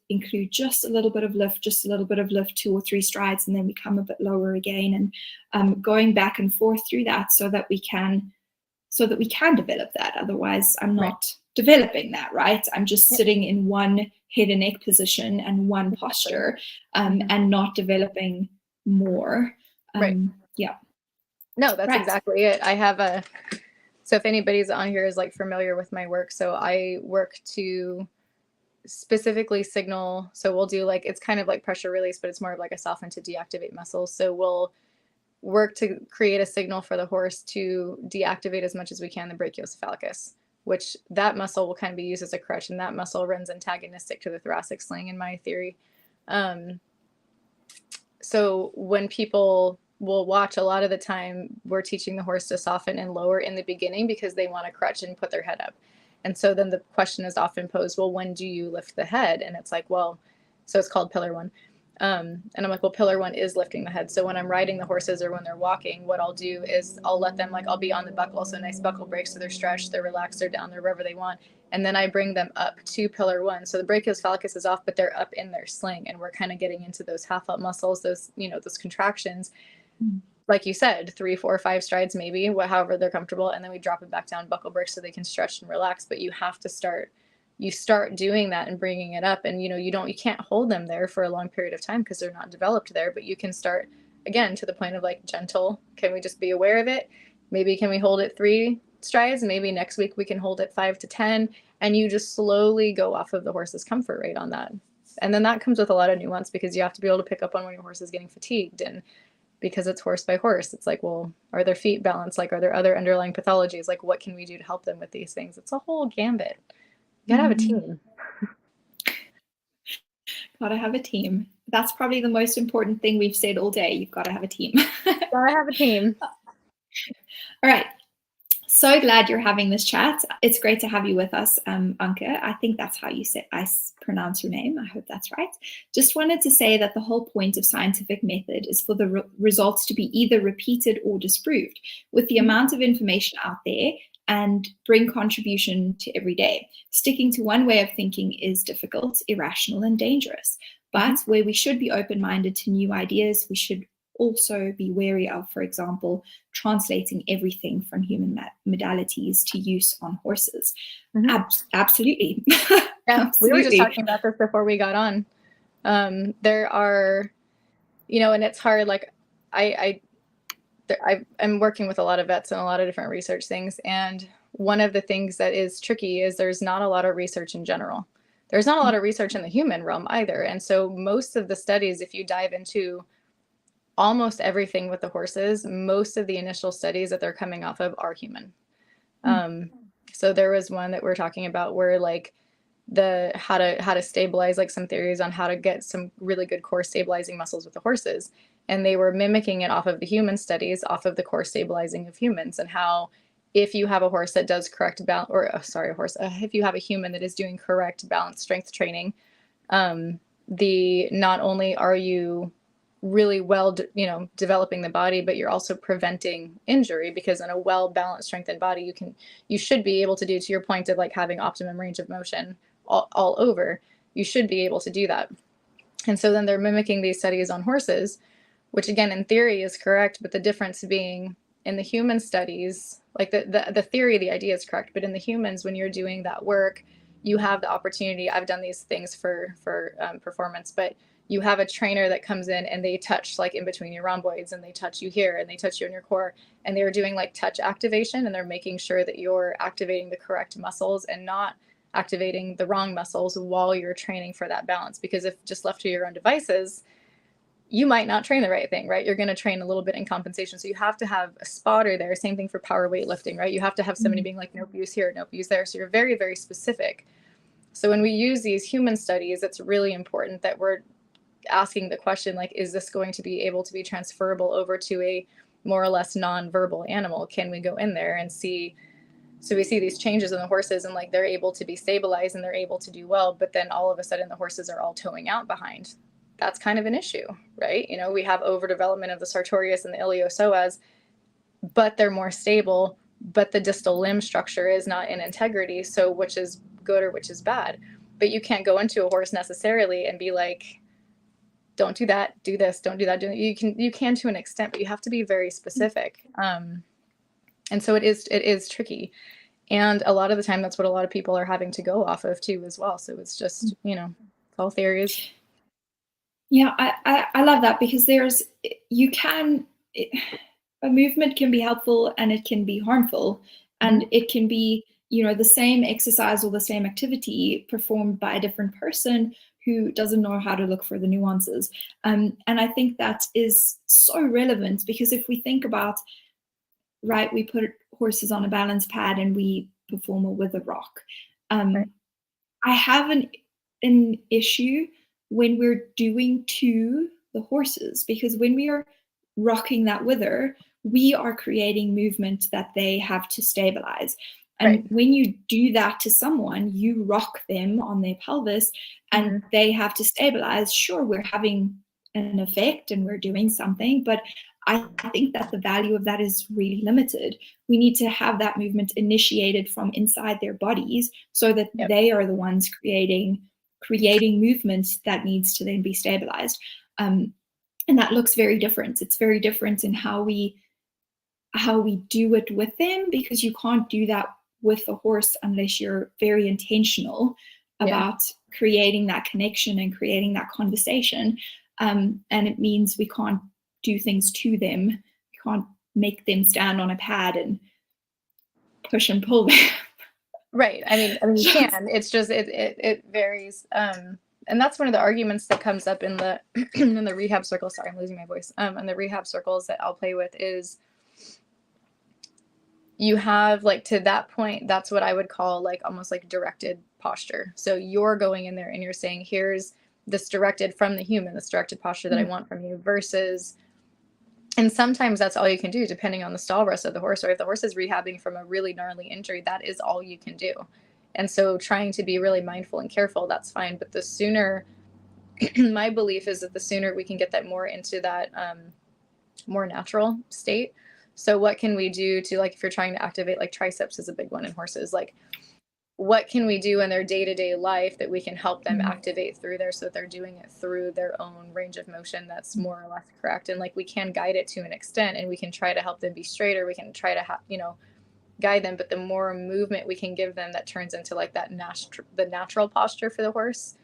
include just a little bit of lift, 2 or 3 strides, and then we come a bit lower again, and going back and forth through that so that we can develop that. Otherwise, I'm not developing that, right? I'm just sitting in one head and neck position and one posture, and not developing more. Yeah. No, that's exactly it. I have so if anybody's on here is like familiar with my work, so I work to specifically signal. So we'll do like, it's kind of like pressure release, but it's more of like a soften to deactivate muscles. So we'll work to create a signal for the horse to deactivate as much as we can the brachiocephalicus, which that muscle will kind of be used as a crutch, and that muscle runs antagonistic to the thoracic sling in my theory. So when people will watch, a lot of the time we're teaching the horse to soften and lower in the beginning because they want to crutch and put their head up. And so then the question is often posed, well, when do you lift the head? And it's like, well, so it's called pillar one. And I'm like, well, pillar one is lifting the head. So when I'm riding the horses or when they're walking, what I'll do is I'll let them, like, I'll be on the buckle. So nice buckle break. So they're stretched, they're relaxed, they're down, they're wherever they want. And then I bring them up to pillar one. So the brachiophalanx is off, but they're up in their sling. And we're kind of getting into those half up muscles, those, those contractions. Like you said, 3, 4, 5 strides, maybe, however they're comfortable. And then we drop it back down, buckle break, so they can stretch and relax. But you have to start doing that and bringing it up. And, you can't hold them there for a long period of time because they're not developed there, but you can start again to the point of like gentle. Can we just be aware of it? Maybe can we hold it 3 strides? Maybe next week we can hold it 5 to 10, and you just slowly go off of the horse's comfort rate on that. And then that comes with a lot of nuance because you have to be able to pick up on when your horse is getting fatigued, and because it's horse by horse, it's like, well, are their feet balanced? Like, are there other underlying pathologies? Like, what can we do to help them with these things? It's a whole gambit. You gotta have a team. Gotta have a team. That's probably the most important thing we've said all day. You've got to have a team. Gotta have a team. All right. So glad you're having this chat. It's great to have you with us, Anke. I think that's how I pronounce your name. I hope that's right. Just wanted to say that the whole point of scientific method is for the results to be either repeated or disproved, with the amount of information out there, and bring contribution to every day. Sticking to one way of thinking is difficult, irrational, and dangerous. But where we should be open-minded to new ideas, we should also be wary of, for example, translating everything from human modalities to use on horses. Absolutely. Yeah, Absolutely. We were just talking about this before we got on. There are, and it's hard. Like I'm working with a lot of vets and a lot of different research things. And one of the things that is tricky is there's not a lot of research in general. There's not a lot of research in the human realm either. And so most of the studies, if you dive into almost everything with the horses, most of the initial studies that they're coming off of are human. So there was one that we're talking about where like how to stabilize, like some theories on how to get some really good core stabilizing muscles with the horses. And they were mimicking it off of the human studies, off of the core stabilizing of humans, and how if you have a horse that does correct balance, if you have a human that is doing correct balance strength training, not only are you really well, developing the body, but you're also preventing injury, because in a well-balanced, strengthened body, you should be able to do, to your point of like having optimum range of motion all over, you should be able to do that. And so then they're mimicking these studies on horses, which again, in theory is correct, but the difference being in the human studies, like the theory, the idea is correct, but in the humans, when you're doing that work, you have the opportunity. I've done these things for performance, but you have a trainer that comes in and they touch like in between your rhomboids, and they touch you here and they touch you in your core, and they're doing like touch activation, and they're making sure that you're activating the correct muscles and not activating the wrong muscles while you're training for that balance. Because if just left to your own devices, you might not train the right thing, right? You're going to train a little bit in compensation. So you have to have a spotter there. Same thing for power weightlifting, right? You have to have somebody being like, nope, use here, nope, use there. So you're very, very specific. So when we use these human studies, it's really important that we're asking the question, like, is this going to be able to be transferable over to a more or less non-verbal animal? Can we go in there and see? So we see these changes in the horses, and like they're able to be stabilized and they're able to do well, but then all of a sudden the horses are all towing out behind. That's kind of an issue, right? We have overdevelopment of the sartorius and the iliopsoas, but they're more stable, but the distal limb structure is not in integrity. So which is good or which is bad? But you can't go into a horse necessarily and be like, don't do that, do this, don't do that. You can to an extent, but you have to be very specific. And so it is tricky. And a lot of the time, that's what a lot of people are having to go off of too, as well. So it's just, it's all theories. Yeah, I love that, because a movement can be helpful and it can be harmful, and it can be, the same exercise or the same activity performed by a different person who doesn't know how to look for the nuances. And I think that is so relevant, because if we think about, right, we put horses on a balance pad and we perform a with a rock. Right. I have an issue when we're doing to the horses, because when we are rocking that wither, we are creating movement that they have to stabilize. And when you do that to someone, you rock them on their pelvis and they have to stabilize. Sure, we're having an effect and we're doing something, but I think that the value of that is really limited. We need to have that movement initiated from inside their bodies so that they are the ones creating movements that needs to then be stabilized. And that looks very different. It's very different in how we do it with them, because you can't do that with the horse unless you're very intentional about creating that connection and creating that conversation. And it means we can't do things to them. We can't make them stand on a pad and push and pull them. Right. I mean, you can. It's just it varies. And that's one of the arguments that comes up in the in the rehab circle. Sorry, I'm losing my voice. In the rehab circles that I'll play with is, you have, like, to that point, that's what I would call like almost like directed posture. So you're going in there and you're saying, here's this directed from the human, this directed posture that I want from you, versus, and sometimes that's all you can do depending on the stall rest of the horse, or if the horse is rehabbing from a really gnarly injury, that is all you can do. And so trying to be really mindful and careful, that's fine. But the sooner, my belief is that the sooner we can get that more into that more natural state. So what can we do to, like, if you're trying to activate, like triceps is a big one in horses, like what can we do in their day-to-day life that we can help them activate through there, so that they're doing it through their own range of motion that's more or less correct. And like, we can guide it to an extent, and we can try to help them be straighter, we can try to guide them, but the more movement we can give them that turns into like that the natural posture for the horse,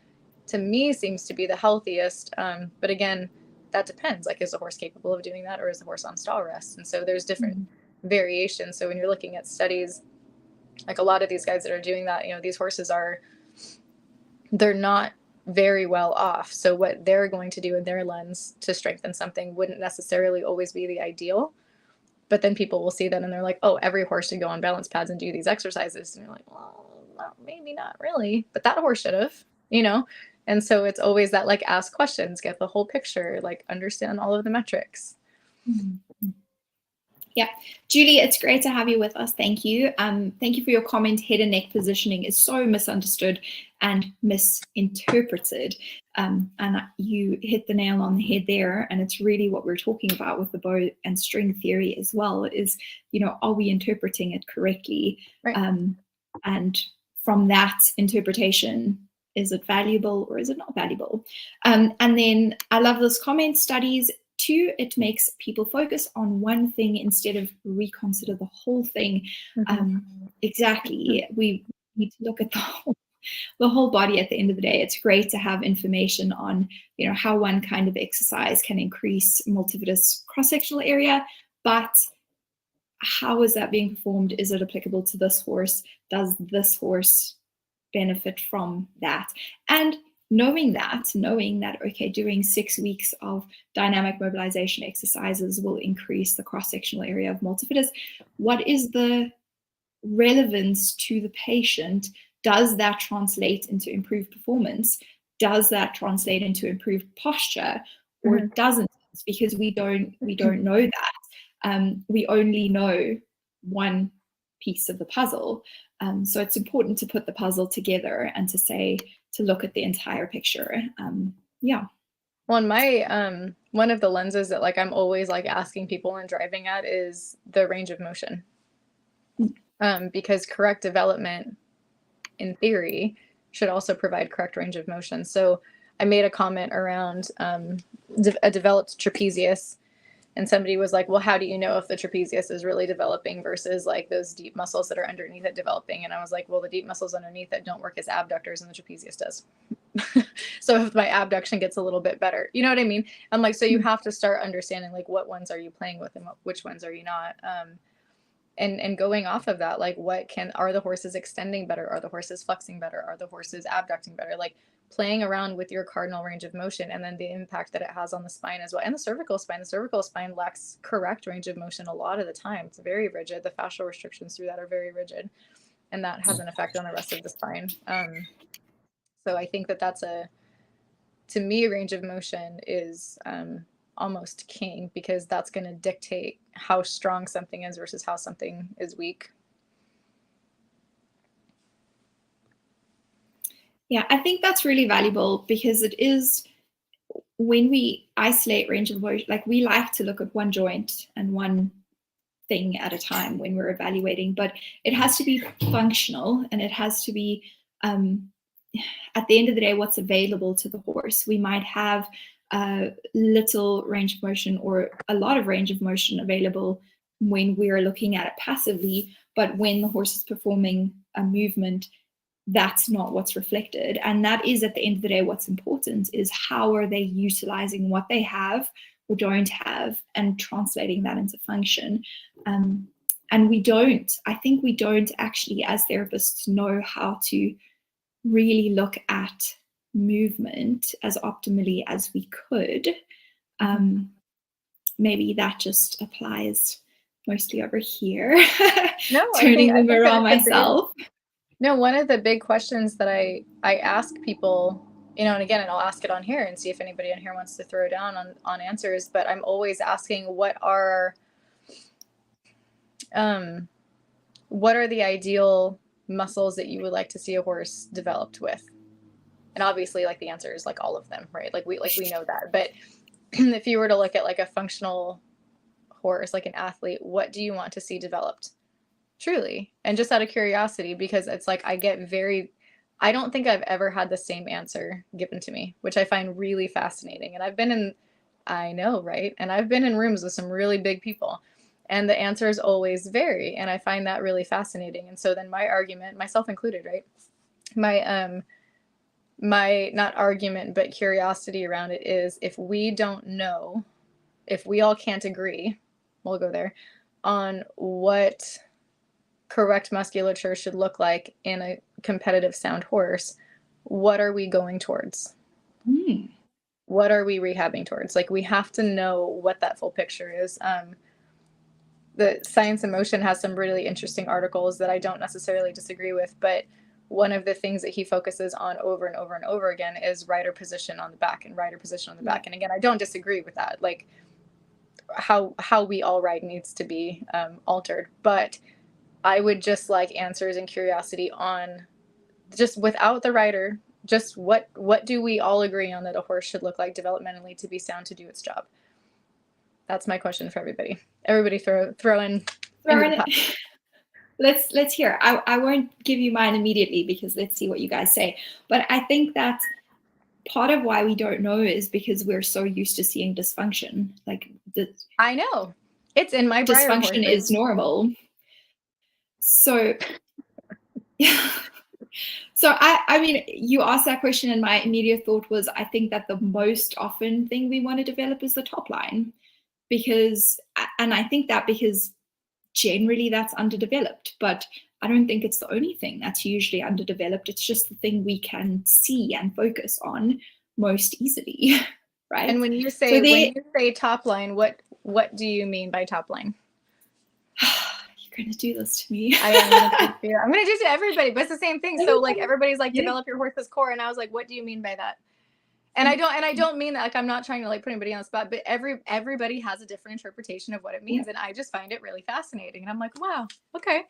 to me seems to be the healthiest. But again, that depends. Like, is the horse capable of doing that, or is the horse on stall rest? And so there's different variations. So when you're looking at studies, like a lot of these guys that are doing that, these horses they're not very well off. So what they're going to do in their lens to strengthen something wouldn't necessarily always be the ideal. But then people will see that and they're like, oh, every horse should go on balance pads and do these exercises. And you're like, well, maybe not really, but that horse should have, And so it's always that, like, ask questions, get the whole picture, like understand all of the metrics. Yeah, Julie, it's great to have you with us. Thank you. Thank you for your comment. Head and neck positioning is so misunderstood and misinterpreted. And you hit the nail on the head there. And it's really what we're talking about with the bow and string theory as well, is, are we interpreting it correctly? Right. And from that interpretation, is it valuable or is it not valuable? And then I love this comment: studies. 2, it makes people focus on one thing instead of reconsider the whole thing. Exactly. We need to look at the whole body at the end of the day. It's great to have information on, how one kind of exercise can increase multifidus cross-sectional area, but how is that being performed? Is it applicable to this horse? Does this horse benefit from that? And knowing that, okay, doing 6 weeks of dynamic mobilization exercises will increase the cross-sectional area of multifidus. What is the relevance to the patient? Does that translate into improved performance? Does that translate into improved posture, or doesn't? Because we don't know that. We only know one piece of the puzzle. So it's important to put the puzzle together and to look at the entire picture. Well, my one of the lenses that, like, I'm always like asking people and driving at is the range of motion. Because correct development, in theory, should also provide correct range of motion. So I made a comment around a developed trapezius, and somebody was like, well, how do you know if the trapezius is really developing versus like those deep muscles that are underneath it developing? And I was like, well, the deep muscles underneath it don't work as abductors, and the trapezius does. So if my abduction gets a little bit better, you know what I mean? I'm like, so you have to start understanding, like, what ones are you playing with and which ones are you not? And going off of that, like, are the horses extending better? Are the horses flexing better? Are the horses abducting better? Like, playing around with your cardinal range of motion, and then the impact that it has on the spine as well. And the cervical spine lacks correct range of motion a lot of the time. It's very rigid. The fascial restrictions through that are very rigid, and that has an effect on the rest of the spine. So I think that's to me, range of motion is almost king, because that's going to dictate how strong something is versus how something is weak. Yeah, I think that's really valuable because it is, when we isolate range of motion, like we like to look at one joint and one thing at a time when we're evaluating, but it has to be functional, and it has to be, at the end of the day, what's available to the horse. We might have little range of motion or a lot of range of motion available when we're looking at it passively, but when the horse is performing a movement, that's not what's reflected. And that is, at the end of the day, what's important is how are they utilizing what they have or don't have and translating that into function. And I think we don't actually, as therapists, know how to really look at movement as optimally as we could. Maybe that just applies mostly over here. No, Turning I them think around that's myself. No, one of the big questions that I ask people, you know, and again, and I'll ask it on here and see if anybody on here wants to throw down on answers, but I'm always asking what are the ideal muscles that you would like to see a horse developed with? And obviously, like, the answer is like all of them, right? Like we know that. But if you were to look at like a functional horse, like an athlete, what do you want to see developed? Truly. And just out of curiosity, because it's like I don't think I've ever had the same answer given to me, which I find really fascinating. And I know, right? And I've been in rooms with some really big people, and the answers always vary. And I find that really fascinating. And so then my argument, myself included, right? My not argument, but curiosity around it is, if we don't know, if we all can't agree, we'll go there, on what correct musculature should look like in a competitive sound horse, what are we going towards? What are we rehabbing towards? Like, we have to know what that full picture is. The Science in Motion has some really interesting articles that I don't necessarily disagree with, but one of the things that he focuses on over and over and over again is rider position on the back and rider position on the back. And again, I don't disagree with that. Like, how we all ride needs to be altered, but I would just like answers and curiosity on, just without the rider, just what do we all agree on that a horse should look like developmentally to be sound to do its job? That's my question for everybody. Everybody throw in. Let's hear. I won't give you mine immediately because let's see what you guys say. But I think that part of why we don't know is because we're so used to seeing dysfunction. Like, I know it's in my dysfunction is normal. So yeah. So I mean, you asked that question, and my immediate thought was, I think that the most often thing we want to develop is the top line, and I think that because generally that's underdeveloped, but I don't think it's the only thing that's usually underdeveloped. It's just the thing we can see and focus on most easily, right? And when you say top line, what do you mean by top line? You're gonna do this to me. I'm gonna do it to everybody, but it's the same thing. So like, everybody's like, develop your horse's core, and I was like, what do you mean by that? And I don't mean that, like, I'm not trying to like put anybody on the spot, but everybody has a different interpretation of what it means, and I just find it really fascinating. And I'm like, wow, okay,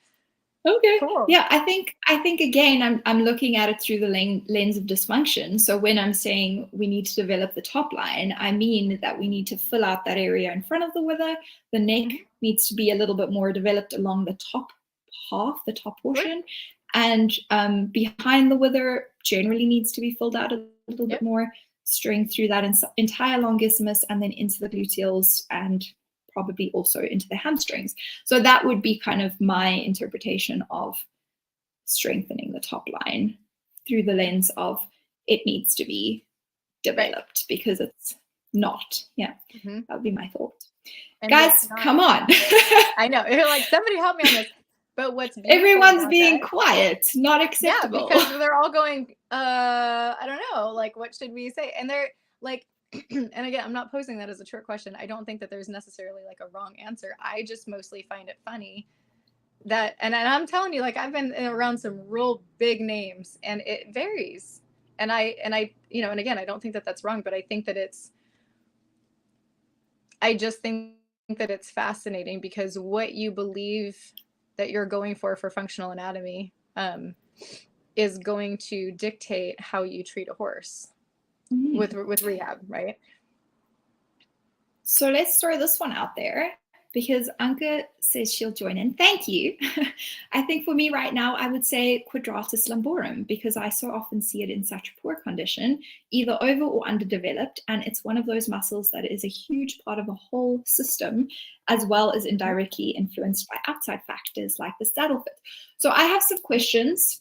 cool. Yeah, I think again, I'm looking at it through the lens of dysfunction. So when I'm saying we need to develop the top line, I mean that we need to fill out that area in front of the wither. The neck needs to be a little bit more developed along the top half, the top portion, and behind the wither generally needs to be filled out a little bit more. Strength through that entire longissimus, and then into the gluteals, and probably also into the hamstrings. So that would be kind of my interpretation of strengthening the top line through the lens of it needs to be developed because it's not. Yeah, that would be my thought. And guys, come on. I know. You're like, somebody help me on this. But what's everyone's being quiet, not acceptable. Yeah, because they're all going, I don't know, like, what should we say? And they're like, and again, I'm not posing that as a trick question. I don't think that there's necessarily like a wrong answer. I just mostly find it funny that, and I'm telling you, like, I've been around some real big names, and it varies. And I, you know, and again, I don't think that that's wrong, but I think that I just think that it's fascinating, because what you believe that you're going for functional anatomy is going to dictate how you treat a horse with rehab, right? So let's throw this one out there, because Anke says she'll join in. Thank you. I think for me right now, I would say quadratus lumborum, because I so often see it in such poor condition, either over or underdeveloped. And it's one of those muscles that is a huge part of a whole system, as well as indirectly influenced by outside factors like the saddle fit. So I have some questions.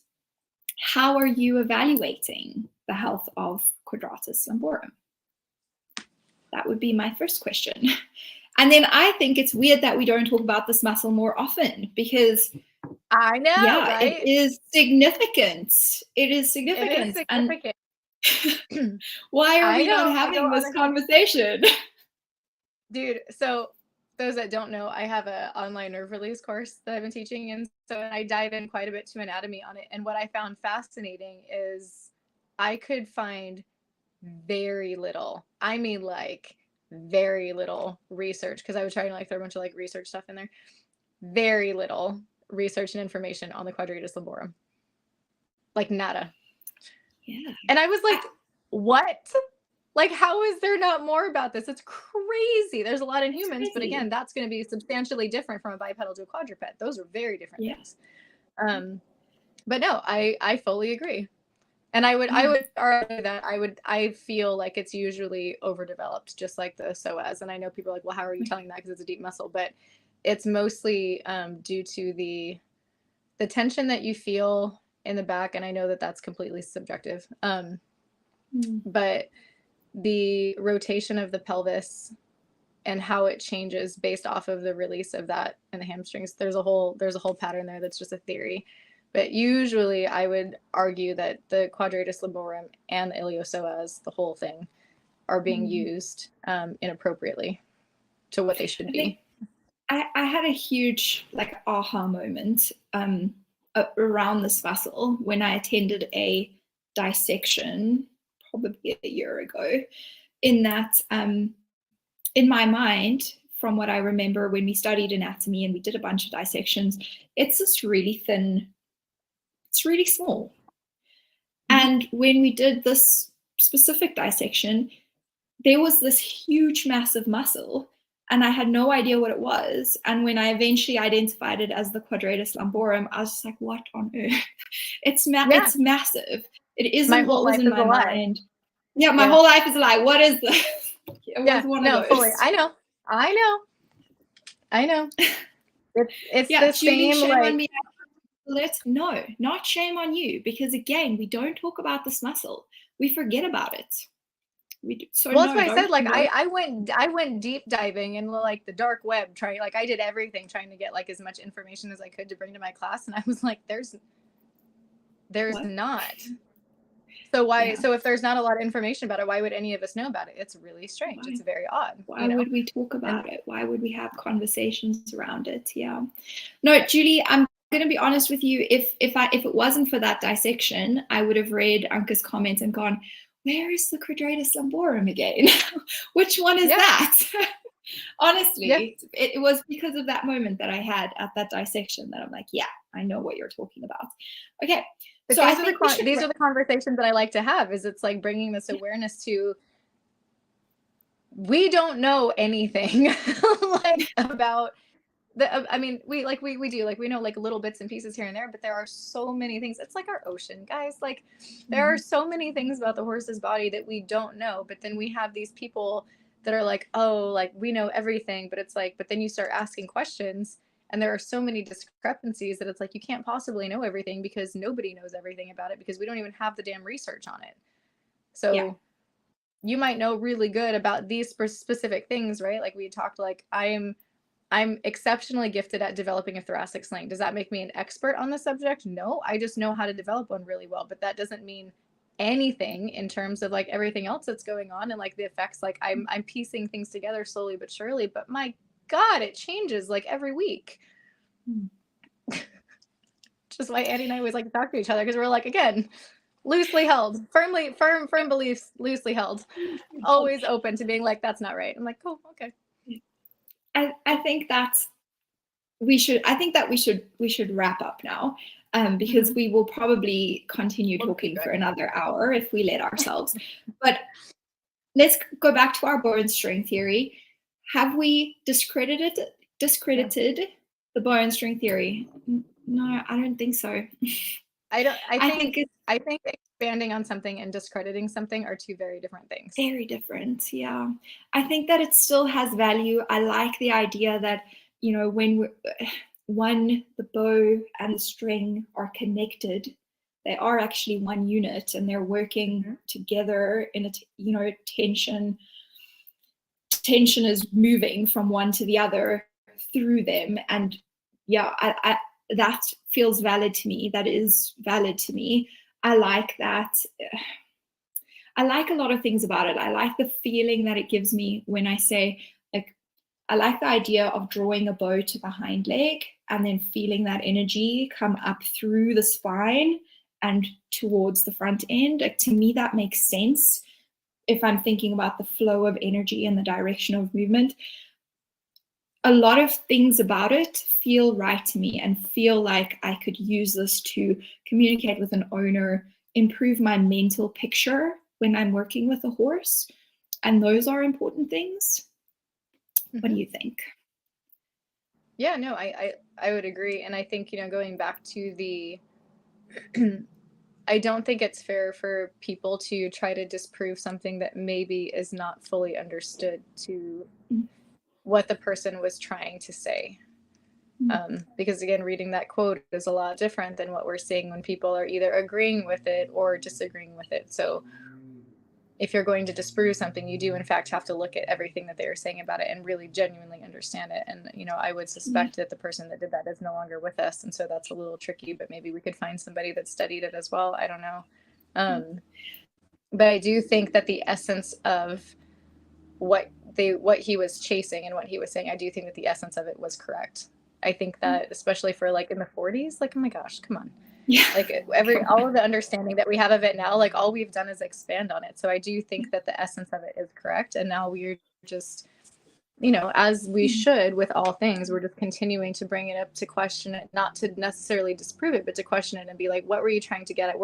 How are you evaluating the health of quadratus lumborum? That would be my first question. And then I think it's weird that we don't talk about this muscle more often, because I know, right? It is significant. It is significant. It is significant. And why are we not having this conversation? Dude, so those that don't know, I have an online nerve release course that I've been teaching, and so I dive in quite a bit to anatomy on it. And what I found fascinating is I could find very little, I mean like very little research, because I was trying to like throw a bunch of like research stuff in there. Very little research and information on the quadratus lumborum. Like nada. Yeah. And I was like, what? Like, how is there not more about this? It's crazy. There's a lot in humans, but again, that's going to be substantially different from a bipedal to a quadruped. Those are very different things. But no, I fully agree. And I would argue that I feel like it's usually overdeveloped, just like the psoas. And I know people are like, well, how are you telling that? Because it's a deep muscle, but it's mostly due to the tension that you feel in the back. And I know that that's completely subjective. But the rotation of the pelvis and how it changes based off of the release of that and the hamstrings, there's a whole pattern there that's just a theory. But usually I would argue that the quadratus lumborum and the iliopsoas, the whole thing, are being used inappropriately to what they should be. I had a huge like aha moment around this muscle when I attended a dissection probably a year ago, in that in my mind, from what I remember when we studied anatomy and we did a bunch of dissections, it's this really thin, it's really small. And when we did this specific dissection, there was this huge, massive muscle, and I had no idea what it was. And when I eventually identified it as the quadratus lumborum, I was just like, what on earth? It's massive. It isn't what was in my mind. Yeah, my whole life is a lie. What is this? It was one of those. Fully. I know. It's the Julie, same. Shame on me. No, not shame on you, because again, we don't talk about this muscle. We forget about it. That's why I said, like, I went deep diving in like the dark web, I did everything trying to get like as much information as I could to bring to my class, and I was like, there's not. So why? So if there's not a lot of information about it, why would any of us know about it? It's really strange. It's very odd. Why would we talk about it? Why would we have conversations around it? Yeah. No, Julie, I'm going to be honest with you. If it wasn't for that dissection, I would have read Anke's comment and gone, where is the quadratus lumborum again? Which one is that? Honestly, it was because of that moment that I had at that dissection that I'm like, yeah, I know what you're talking about. Okay. But so these are the conversations that I like to have, is it's like bringing this awareness to, we don't know anything like about I mean, we do, like, we know like little bits and pieces here and there, but there are so many things. It's like our ocean, guys. Like, there are so many things about the horse's body that we don't know. But then we have these people that are like, oh, like, we know everything. But it's like, but then you start asking questions, and there are so many discrepancies that it's like, you can't possibly know everything, because nobody knows everything about it, because we don't even have the damn research on it. So you might know really good about these specific things, right? Like we talked, like, I'm exceptionally gifted at developing a thoracic sling. Does that make me an expert on the subject? No, I just know how to develop one really well. But that doesn't mean anything in terms of like everything else that's going on and like the effects. Like I'm piecing things together slowly but surely. But my God, it changes like every week. Just why Andy and I always like to talk to each other, because we're like, again, loosely held, firm beliefs, loosely held, always open to being like, that's not right. I'm like, cool, okay. I think that we should wrap up now. because we will probably continue talking for another hour if we let ourselves. But let's go back to our bone string theory. Have we discredited the bone string theory? No, I don't think so. I think expanding on something and discrediting something are two very different things. Very different, yeah. I think that it still has value. I like the idea that, you know, when the bow and the string are connected, they are actually one unit and they're working together in a tension is moving from one to the other through them. And yeah, I that feels valid to me. That is valid to me. I like that. I like a lot of things about it. I like the feeling that it gives me when I say, like, I like the idea of drawing a bow to the hind leg and then feeling that energy come up through the spine and towards the front end. Like, to me, that makes sense if I'm thinking about the flow of energy and the direction of movement. A lot of things about it feel right to me and feel like I could use this to communicate with an owner, improve my mental picture when I'm working with a horse. And those are important things. What do you think? Yeah, no, I would agree. And I think, you know, going back to the, I don't think it's fair for people to try to disprove something that maybe is not fully understood to what the person was trying to say. Because again, reading that quote is a lot different than what we're seeing when people are either agreeing with it or disagreeing with it. So if you're going to disprove something, you do in fact have to look at everything that they are saying about it and really genuinely understand it. And, you know, I would suspect that the person that did that is no longer with us. And so that's a little tricky, but maybe we could find somebody that studied it as well. I don't know. But I do think that the essence of what he was chasing and what he was saying, I do think that the essence of it was correct. I think that especially for like in the 40s, like, oh my gosh, come on. Yeah. Like all of the understanding that we have of it now, like all we've done is expand on it. So I do think that the essence of it is correct. And now we're just, you know, as we should with all things, we're just continuing to bring it up to question it, not to necessarily disprove it, but to question it and be like, what were you trying to get at?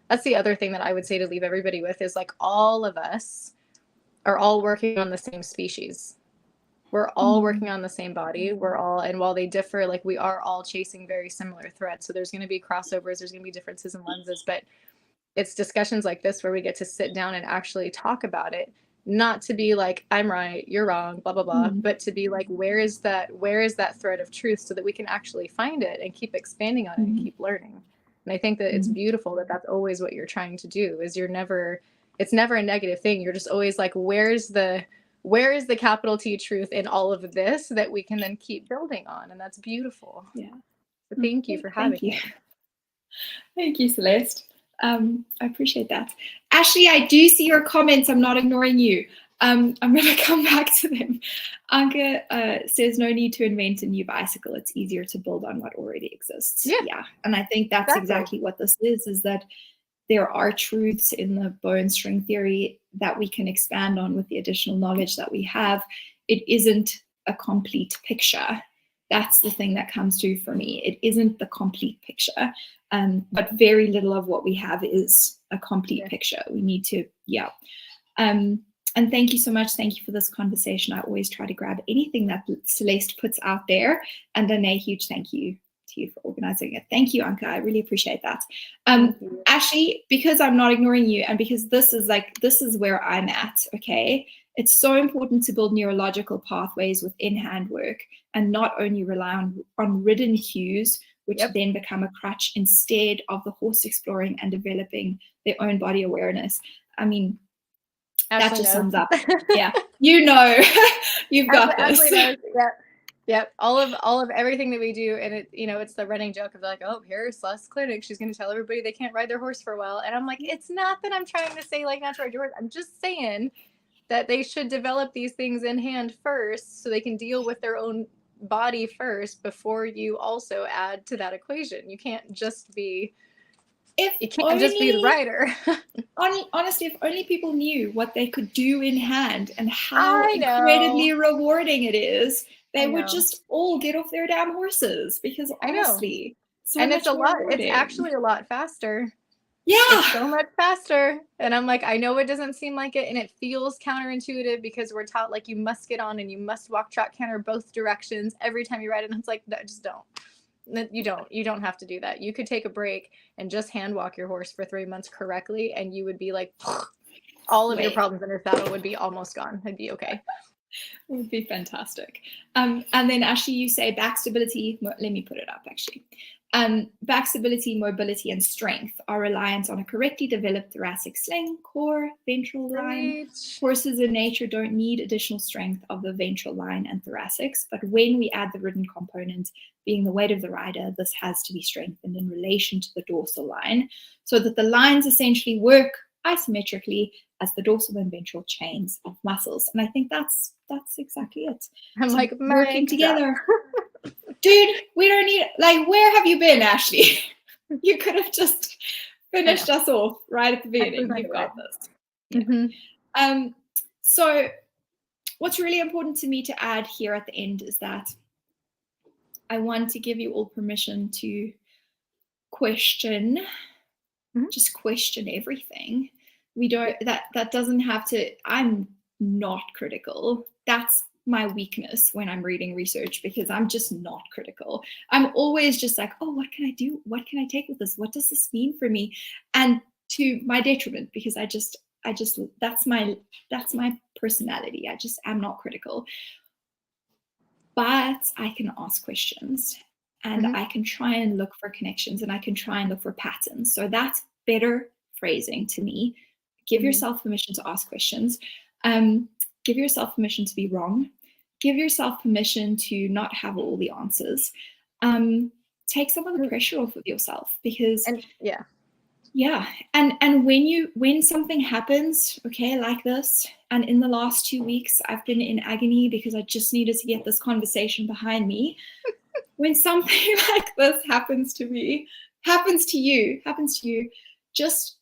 That's the other thing that I would say to leave everybody with is like, all of us are all working on the same species. We're all working on the same body. And while they differ, like we are all chasing very similar threads. So there's going to be crossovers, there's going to be differences in lenses, but it's discussions like this where we get to sit down and actually talk about it, not to be like, I'm right, you're wrong, blah, blah, blah, but to be like, where is that thread of truth so that we can actually find it and keep expanding on it and keep learning. And I think that it's beautiful that that's always what you're trying to do is it's never a negative thing. You're just always like, where is the capital T truth in all of this that we can then keep building on? And that's beautiful. Yeah. So thank you for having me. Thank you, Celeste. I appreciate that. Ashley, I do see your comments. I'm not ignoring you. I'm going to come back to them. Anke says, no need to invent a new bicycle. It's easier to build on what already exists. Yeah. And I think that's exactly what this is that there are truths in the bone string theory that we can expand on with the additional knowledge that we have. It isn't a complete picture. That's the thing that comes through for me. It isn't the complete picture, but very little of what we have is a complete picture. We need to, and thank you so much. Thank you for this conversation. I always try to grab anything that Celeste puts out there. And then a huge thank you to you for organizing it. Thank you, Anke. I really appreciate that. Ashley, because I'm not ignoring you and because this is where I'm at, okay? It's so important to build neurological pathways within handwork and not only rely on ridden cues, which then become a crutch instead of the horse exploring and developing their own body awareness. I mean, Ashley that just sums up. Yeah, you know, you've got this. Ashley knows. Yep. All of everything that we do, and it, you know, it's the running joke of like, oh, here's Celeste's clinic. She's going to tell everybody they can't ride their horse for a while, and I'm like, it's not that I'm trying to say like not to ride your horse. I'm just saying that they should develop these things in hand first, so they can deal with their own body first before you also add to that equation. You can't just be. Just be the writer. Honestly, if only people knew what they could do in hand and how incredibly rewarding it is, they would just all get off their damn horses because honestly, So And much it's a more lot, it's rewarding. actually a lot faster. Yeah. It's so much faster. And I'm like, I know it doesn't seem like it, and it feels counterintuitive because we're taught like you must get on and you must walk, trot, canter both directions every time you ride it. And it's like, no, just don't. You don't have to do that. You could take a break and just hand walk your horse for 3 months correctly, and you would be like, all of your problems in your saddle would be almost gone. It'd be okay. It would be fantastic. And then Ashley, you say back stability. Let me put it up actually. Back stability, mobility, and strength are reliant on a correctly developed thoracic sling, core, ventral line. Horses in nature don't need additional strength of the ventral line and thoracics, but when we add the ridden component, being the weight of the rider, this has to be strengthened in relation to the dorsal line, so that the lines essentially work isometrically as the dorsal and ventral chains of muscles. And I think that's exactly it. I'm so like, working together. Dude, we don't need, like, where have you been, Ashley? You could have just finished us off right at the beginning. You've got this. Yeah. Mm-hmm. So what's really important to me to add here at the end is that I want to give you all permission to question, just question everything. We don't, that doesn't have to, I'm not critical. That's my weakness when I'm reading research, because I'm just not critical. I'm always just like, oh, what can I do? What can I take with this? What does this mean for me? And to my detriment, because I just that's my personality. I just am not critical. But I can ask questions, and I can try and look for connections, and I can try and look for patterns. So that's better phrasing to me. Give yourself permission to ask questions. Give yourself permission to be wrong. Give yourself permission to not have all the answers. Take some of the pressure off of yourself, because and when something happens, okay, like this, and in the last 2 weeks I've been in agony because I just needed to get this conversation behind me. When something like this happens to me, happens to you, just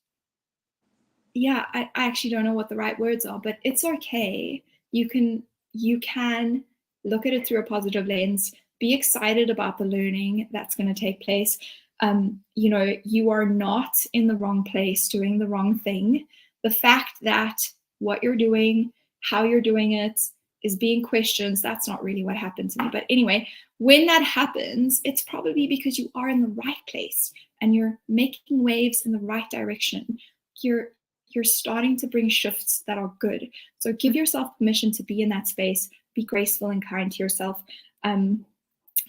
I actually don't know what the right words are, but it's okay. You can look at it through a positive lens, be excited about the learning that's going to take place. You are not in the wrong place doing the wrong thing. The fact that what you're doing, how you're doing it, is being questioned, that's not really what happened to me. But anyway, when that happens, it's probably because you are in the right place and you're making waves in the right direction. You're starting to bring shifts that are good. So give yourself permission to be in that space. Be graceful and kind to yourself.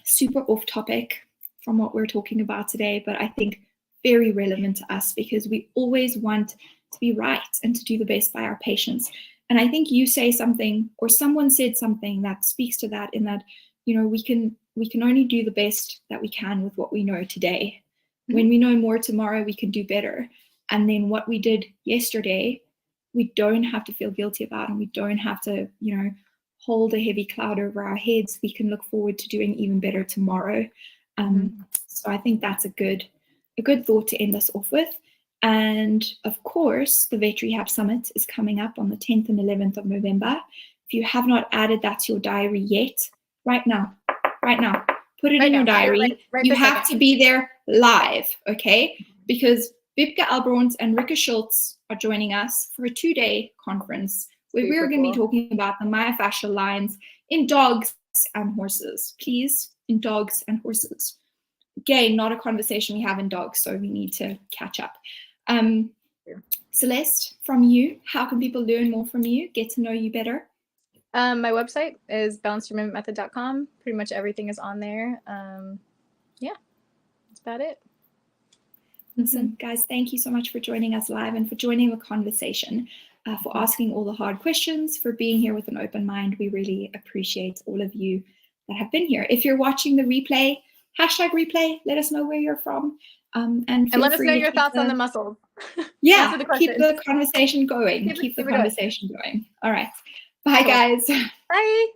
Super off topic from what we're talking about today, but I think very relevant to us, because we always want to be right and to do the best by our patients. And I think you say something, or someone said something that speaks to that, in that, we can only do the best that we can with what we know today. When we know more tomorrow, we can do better. And then what we did yesterday, we don't have to feel guilty about, and we don't have to, hold a heavy cloud over our heads. We can look forward to doing even better tomorrow. So I think that's a good thought to end us off with. And of course, the Vet Rehab Summit is coming up on the 10th and 11th of November. If you have not added that to your diary yet, right now, put it in your diary. You have to be there live, okay? Because Vipke Albrons and Rika Schultz are joining us for a 2-day conference where we're going to be talking about the myofascial lines in dogs and horses. Please, in dogs and horses. Again, not a conversation we have in dogs, so we need to catch up. Celeste, from you, how can people learn more from you, get to know you better? My website is balancedmovement.com. Pretty much everything is on there. That's about it. Listen, guys, thank you so much for joining us live and for joining the conversation, for asking all the hard questions, for being here with an open mind. We really appreciate all of you that have been here. If you're watching the replay, #replay, let us know where you're from. And let us know your thoughts on the muscles. Yeah, keep the conversation going. Keep the conversation going. All right. Bye, guys. Bye.